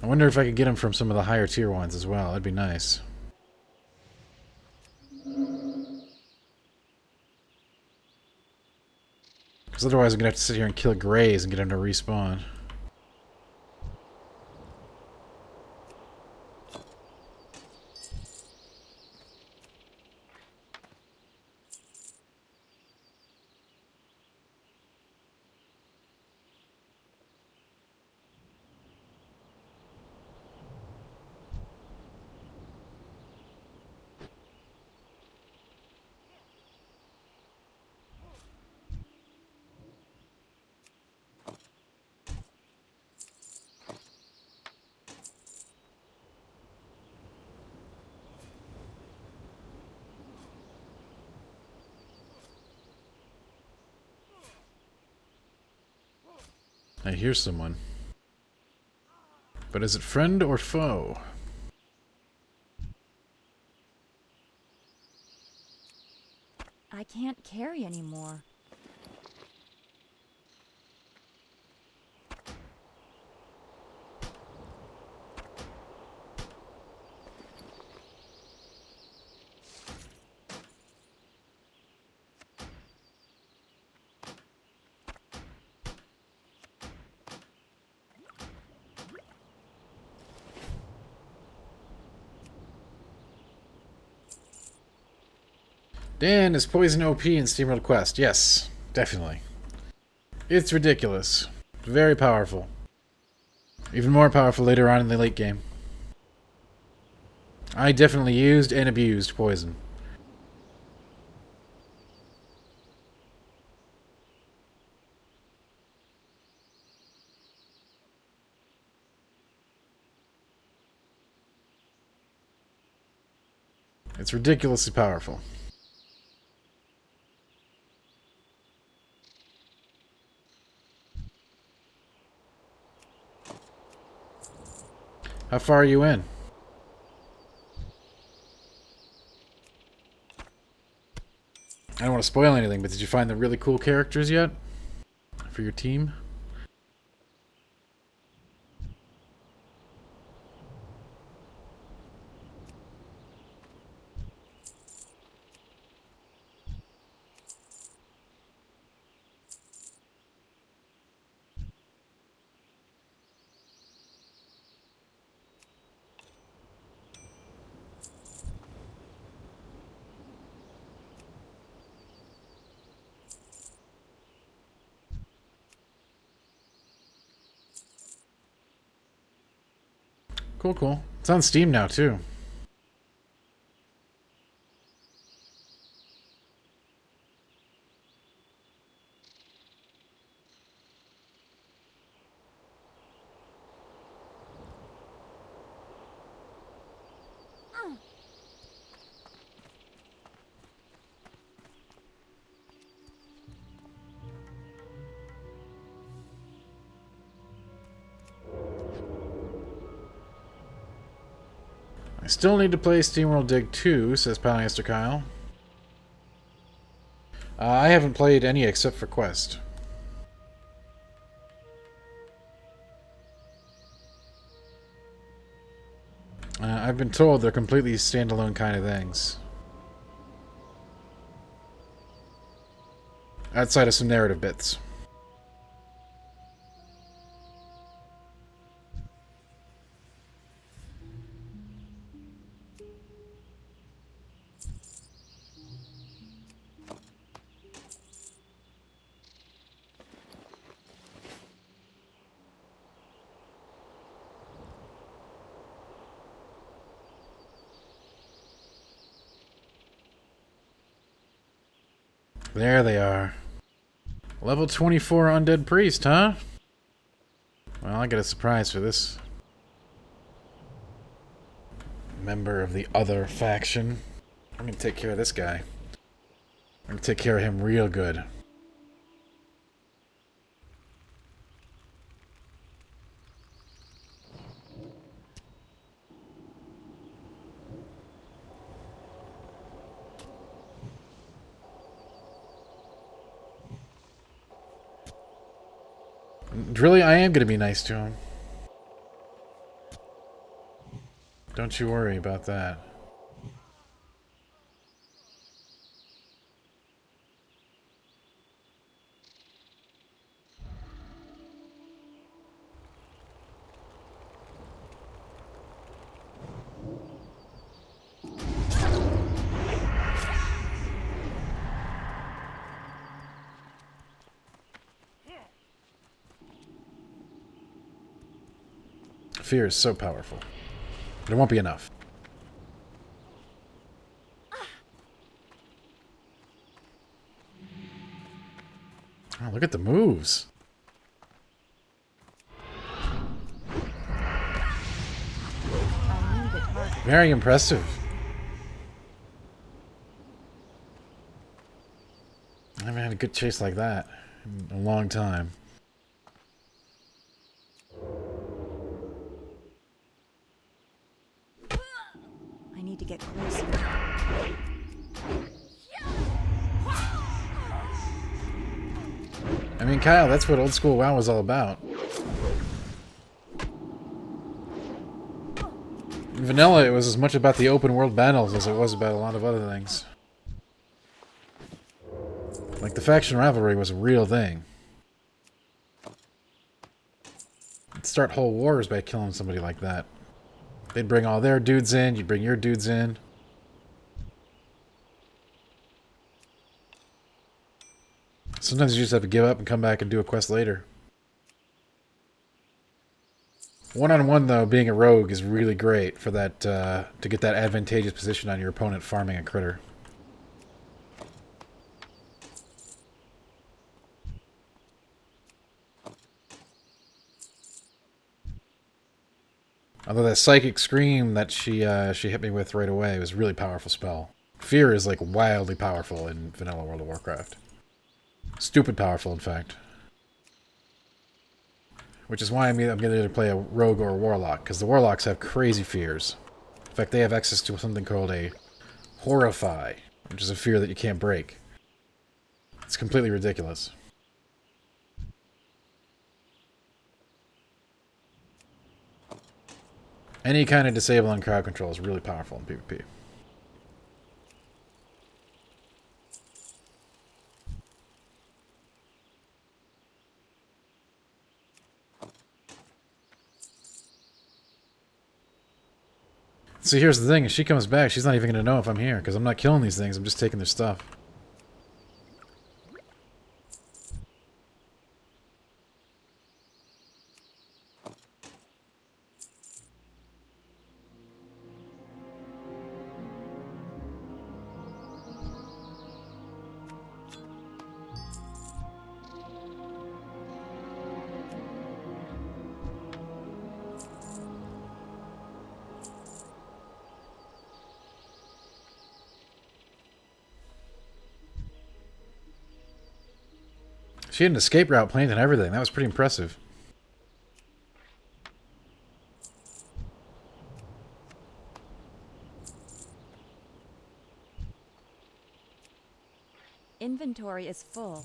A: I wonder if I could get them from some of the higher tier ones as well. That'd be nice. Because otherwise I'm going to have to sit here and kill Greys and get them to respawn. I hear someone. But is it friend or foe?
D: I can't carry anymore.
A: Dan is poison OP in SteamWorld Quest. Yes, definitely. It's ridiculous. Very powerful. Even more powerful later on in the late game. I definitely used and abused poison. It's ridiculously powerful. How far are you in? I don't want to spoil anything, but did you find the really cool characters yet? For your team? Cool, cool. It's on Steam now, too. I still need to play SteamWorld Dig 2, says Polyester Kyle. I haven't played any except for Quest. I've been told they're completely standalone kind of things. Outside of some narrative bits. There they are. Level 24 Undead Priest, huh? Well, I got a surprise for this member of the other faction. I'm gonna take care of this guy. I'm gonna take care of him real good. Really, I am gonna be nice to him. Don't you worry about that. Fear is so powerful. But it won't be enough. Oh, look at the moves. Very impressive. I haven't had a good chase like that in a long time. I mean, Kyle, that's what old school WoW was all about. In vanilla, it was as much about the open world battles as it was about a lot of other things. Like, the faction rivalry was a real thing. You'd start whole wars by killing somebody like that. They'd bring all their dudes in, you'd bring your dudes in. Sometimes you just have to give up and come back and do a quest later. One-on-one, though, being a rogue is really great for that, to get that advantageous position on your opponent farming a critter. Although that Psychic Scream that she hit me with right away was a really powerful spell. Fear is, like, wildly powerful in vanilla World of Warcraft. Stupid powerful, in fact. Which is why I'm going to either play a rogue or a warlock, because the warlocks have crazy fears. In fact, they have access to something called a horrify, which is a fear that you can't break. It's completely ridiculous. Any kind of disabling crowd control is really powerful in PvP. See, here's the thing. If she comes back, she's not even going to know if I'm here, because I'm not killing these things. I'm just taking their stuff. She had an escape route planned and everything. That was pretty impressive.
D: Inventory is full.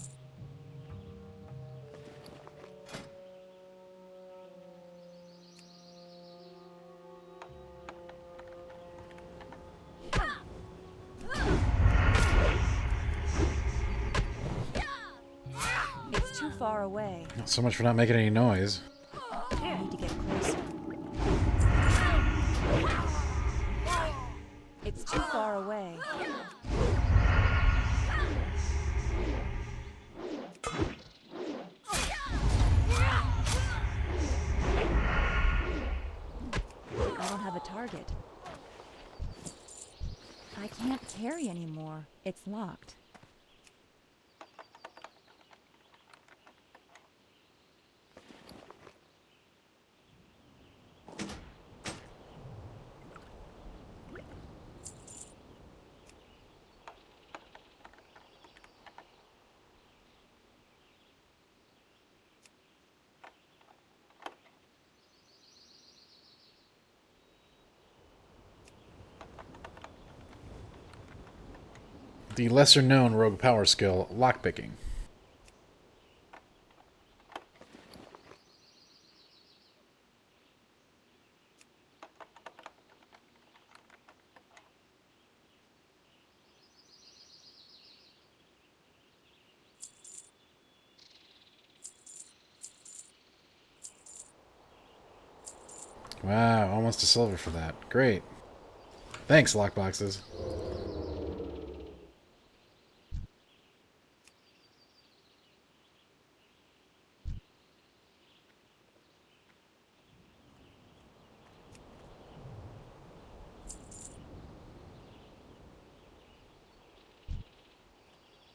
D: It's too far away.
A: Not so much for not making any noise.
D: I need to get closer. It's too far away. I don't have a target. I can't carry anymore. It's locked.
A: The lesser-known rogue power skill, lockpicking. Wow, almost a silver for that. Great. Thanks, lockboxes.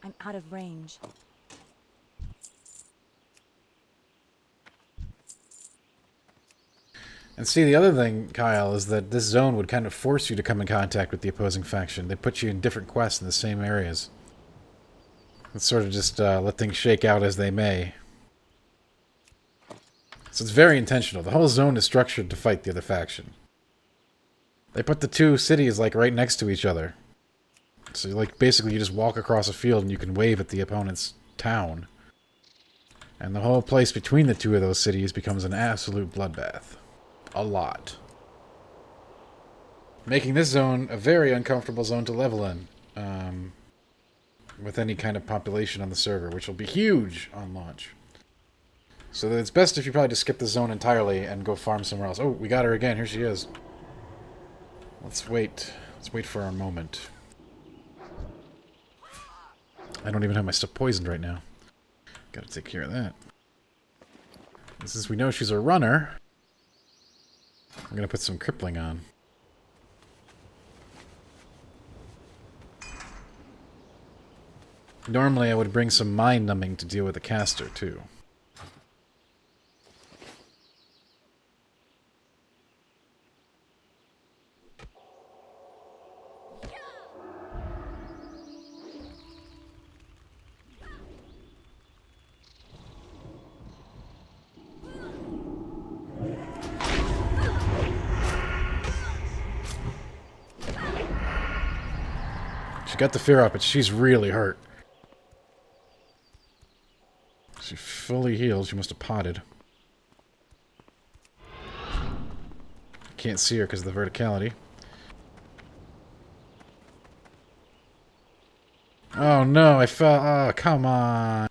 D: I'm out of range.
A: And see, the other thing, Kyle, is that this zone would kind of force you to come in contact with the opposing faction. They put you in different quests in the same areas. Let's sort of just let things shake out as they may. So it's very intentional. The whole zone is structured to fight the other faction. They put the two cities, like, right next to each other. So, like, basically you just walk across a field and you can wave at the opponent's town. And the whole place between the two of those cities becomes an absolute bloodbath. A lot. Making this zone a very uncomfortable zone to level in. With any kind of population on the server, which will be huge on launch. So it's best if you probably just skip the zone entirely and go farm somewhere else. Oh, we got her again. Here she is. Let's wait. Let's wait for our moment. I don't even have my stuff poisoned right now. Gotta take care of that. And since we know she's a runner, I'm gonna put some crippling on. Normally I would bring some mind numbing to deal with the caster too. She got the fear up, but she's really hurt. She fully healed. She must have potted. Can't see her because of the verticality. Oh no, I fell. Oh, come on.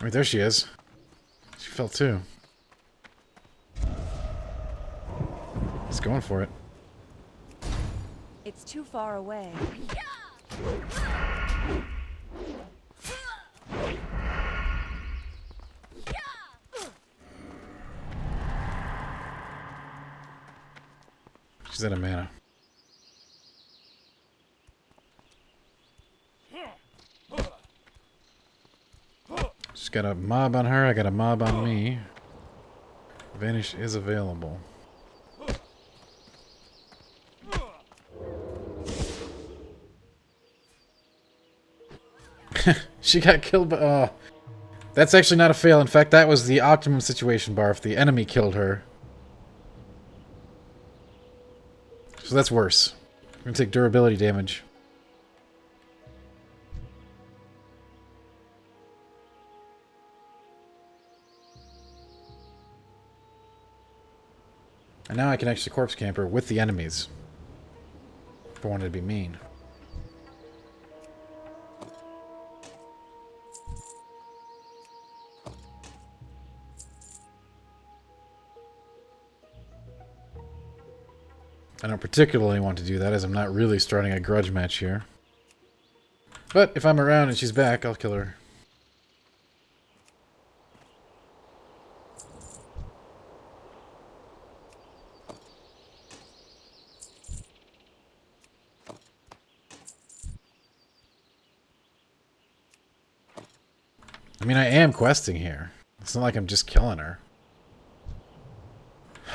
A: Wait, there she is. She fell too. He's going for it.
D: It's too far away.
A: She's out of mana. She's got a mob on her, I got a mob on me. Vanish is available. She got killed by... that's actually not a fail. In fact, that was the optimum situation bar if the enemy killed her. So that's worse. We're gonna take durability damage. And now I can actually corpse camper with the enemies. If I wanted to be mean. I don't particularly want to do that, as I'm not really starting a grudge match here. But if I'm around and she's back, I'll kill her. I mean, I am questing here. It's not like I'm just killing her.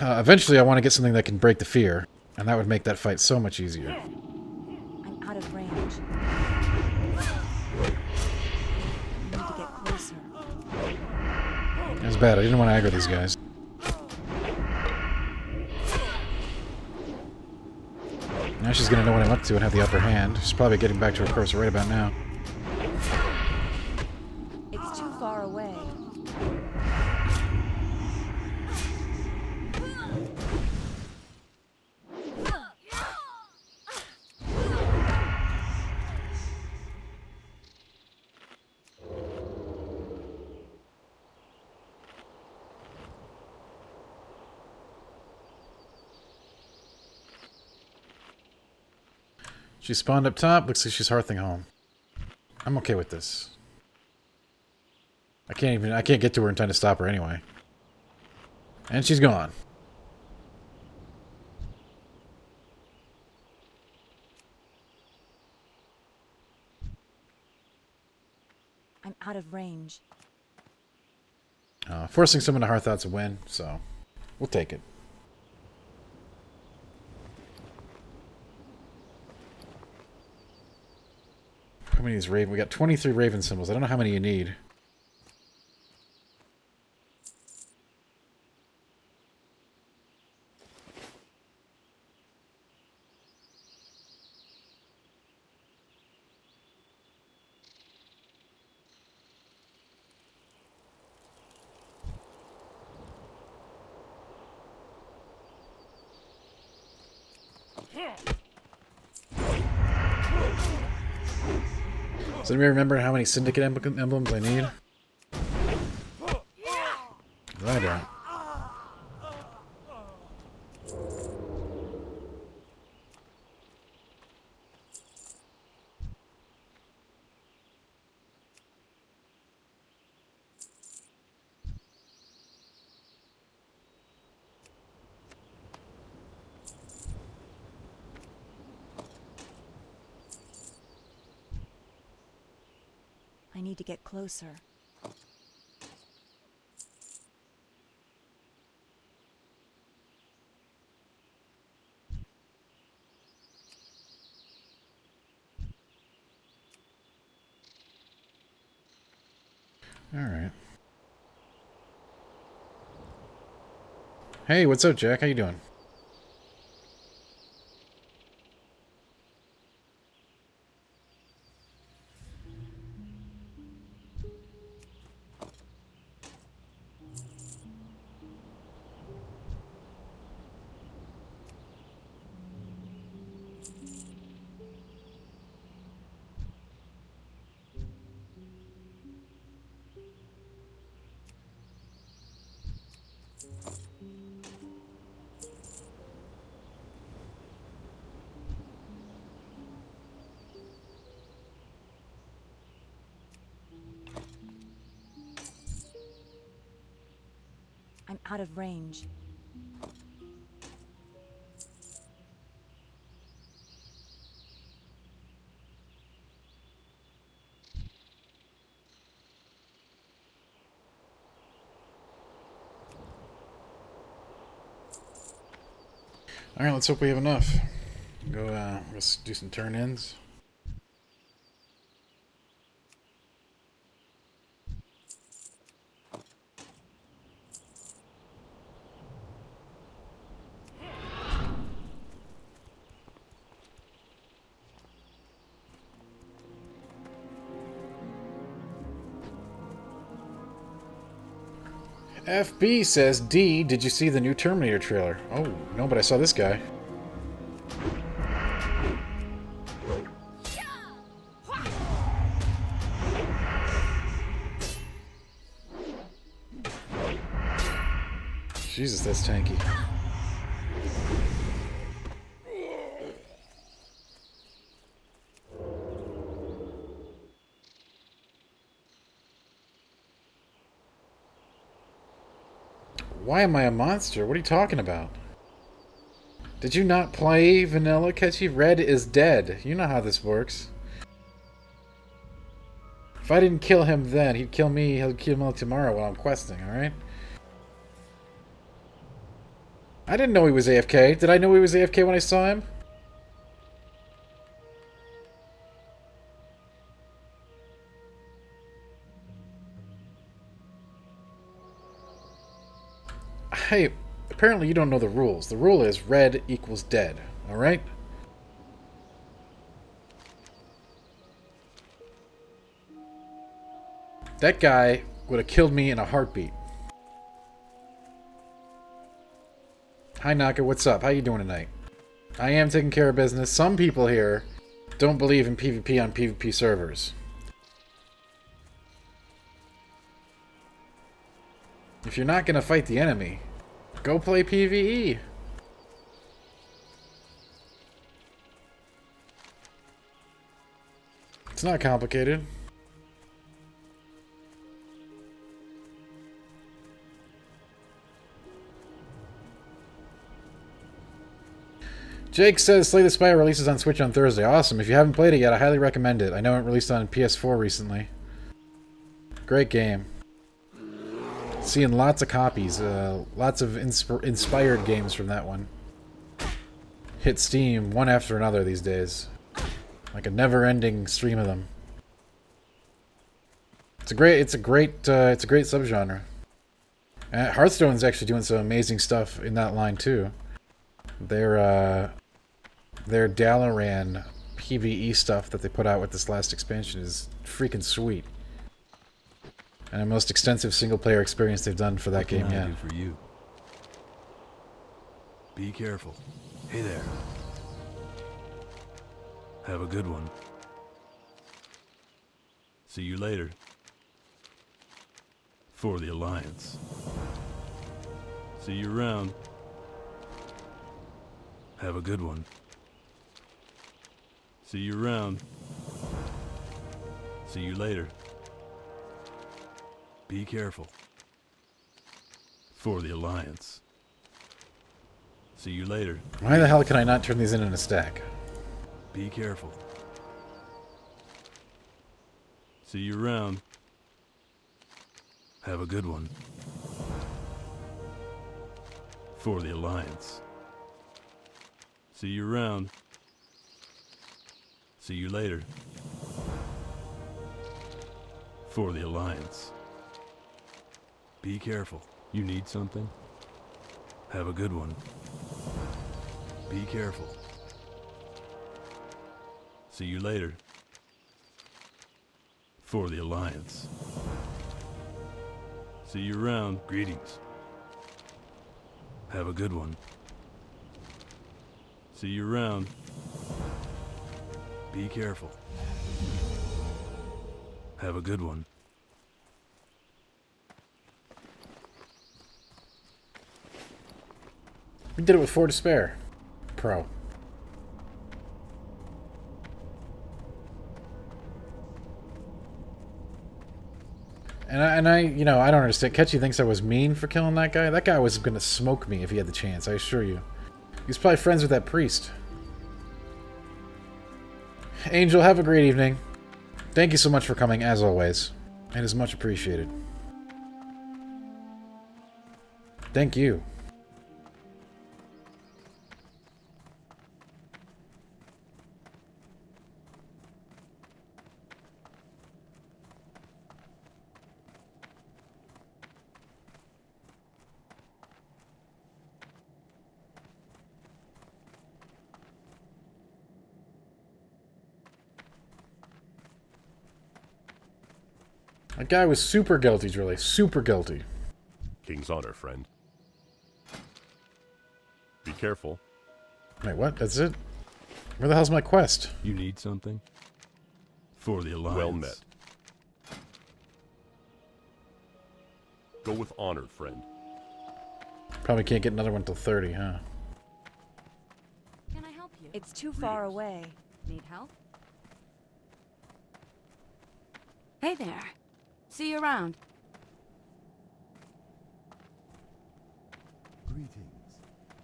A: Eventually, I want to get something that can break the fear, and that would make that fight so much easier.
D: I'm out of range. I need to get closer.
A: It was bad. I didn't want to aggro these guys. Now she's going to know what I'm up to and have the upper hand. She's probably getting back to her cursor right about now.
D: It's too far away.
A: She spawned up top. Looks like she's hearthing home. I'm okay with this. I can't get to her in time to stop her anyway. And she's gone.
D: I'm out of range.
A: Forcing someone to hearth out's a win, so we'll take it. How many is Raven? We got 23 Raven symbols. I don't know how many you need. Does anybody remember how many Syndicate emblems I need? I don't.
C: I need to get closer.
A: All right. Hey, what's up, Jack? How you doing?
C: I'm out of range.
A: All right, let's hope we have enough. Go, let's do some turn-ins. FB says, D, did you see the new Terminator trailer? Oh, no, but I saw this guy. Jesus, that's tanky. Why am I a monster? What are you talking about? Did you not play Vanilla Catchy? Red is dead. You know how this works. If I didn't kill him then, he'd kill me. He'll kill me tomorrow while I'm questing, alright? I didn't know he was AFK. Did I know he was AFK when I saw him? Hey, apparently you don't know the rules. The rule is red equals dead, alright? That guy would have killed me in a heartbeat. Hi Naka, what's up? How you doing tonight? I am taking care of business. Some people here don't believe in PvP on PvP servers. If you're not gonna fight the enemy, go play PvE. It's not complicated. Jake says Slay the Spire releases on Switch on Thursday. Awesome. If you haven't played it yet, I highly recommend it. I know it released on PS4 recently. Great game. Seeing lots of copies. Lots of inspired games from that one. Hit Steam one after another these days. Like a never-ending stream of them. It's a great subgenre. Hearthstone's actually doing some amazing stuff in that line too. Their Dalaran PvE stuff that they put out with this last expansion is freaking sweet. And the most extensive single-player experience they've done for that game yet.
E: What can I do for you? Be careful. Hey there. Have a good one. See you later. For the Alliance. See you around. Have a good one. See you around. See you later. Be careful. For the Alliance. See you later.
A: Why the hell can I not turn these in a stack?
E: Be careful. See you around. Have a good one. For the Alliance. See you around. See you later. For the Alliance. Be careful. You need something? Have a good one. Be careful. See you later. For the Alliance. See you around. Greetings. Have a good one. See you around. Be careful. Have a good one.
A: We did it with 4 to spare. Pro. And I, you know, I don't understand. Ketchy thinks I was mean for killing that guy. That guy was gonna smoke me if he had the chance, I assure you. He's probably friends with that priest. Angel, have a great evening. Thank you so much for coming, as always. It is much appreciated. Thank you. That guy was super guilty, really. Super guilty.
H: King's honor, friend. Be careful.
A: Wait, what? That's it? Where the hell's my quest?
E: You need something? For the Alliance.
H: Well met. Go with honor, friend.
A: Probably can't get another one till 30, huh?
C: Can I help you?
D: It's too far away.
C: Need help? Hey there. See you around.
G: Greetings.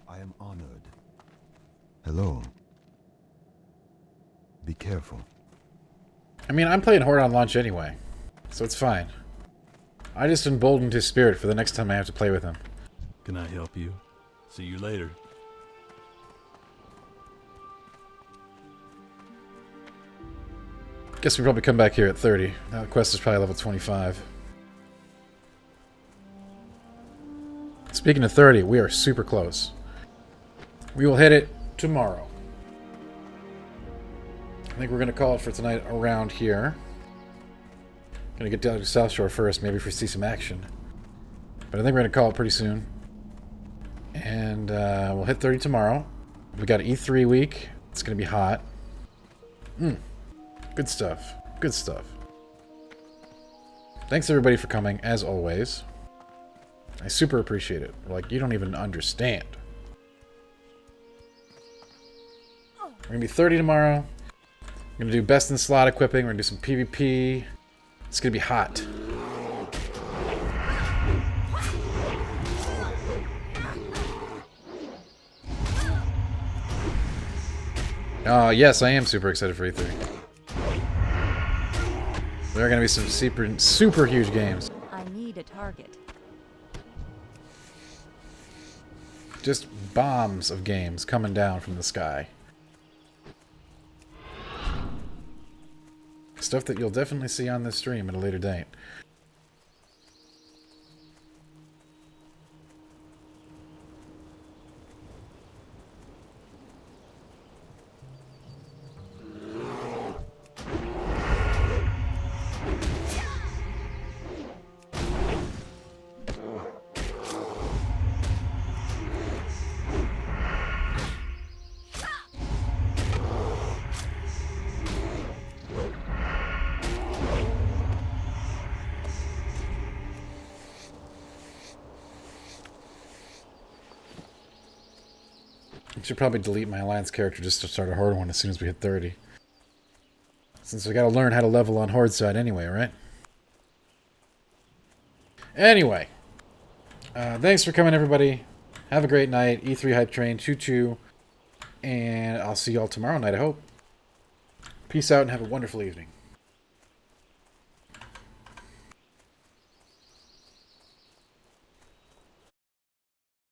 G: I am honored. Hello. Be careful.
A: I mean, I'm playing Horde on launch anyway, so it's fine. I just emboldened his spirit for the next time I have to play with him.
E: Can I help you? See you later.
A: Guess we probably come back here at 30. That quest is probably level 25. Speaking of 30, we are super close. We will hit it tomorrow. I think we're going to call it for tonight around here. Gonna get down to South Shore first, maybe if we see some action. But I think we're going to call it pretty soon. And we'll hit 30 tomorrow. We got E3 week. It's going to be hot. Good stuff. Good stuff. Thanks everybody for coming, as always. I super appreciate it. Like, you don't even understand. We're going to be 30 tomorrow. We're going to do best in slot equipping. We're going to do some PvP. It's going to be hot. Yes, I am super excited for E3. There are going to be some super huge games.
D: I need a target.
A: Just bombs of games coming down from the sky. Stuff that you'll definitely see on this stream at a later date. I should probably delete my Alliance character just to start a Horde one as soon as we hit 30. Since we gotta learn how to level on Horde side anyway, right? Anyway. Thanks for coming, everybody. Have a great night. E3 Hype Train, choo-choo. And I'll see y'all tomorrow night, I hope. Peace out and have a wonderful evening.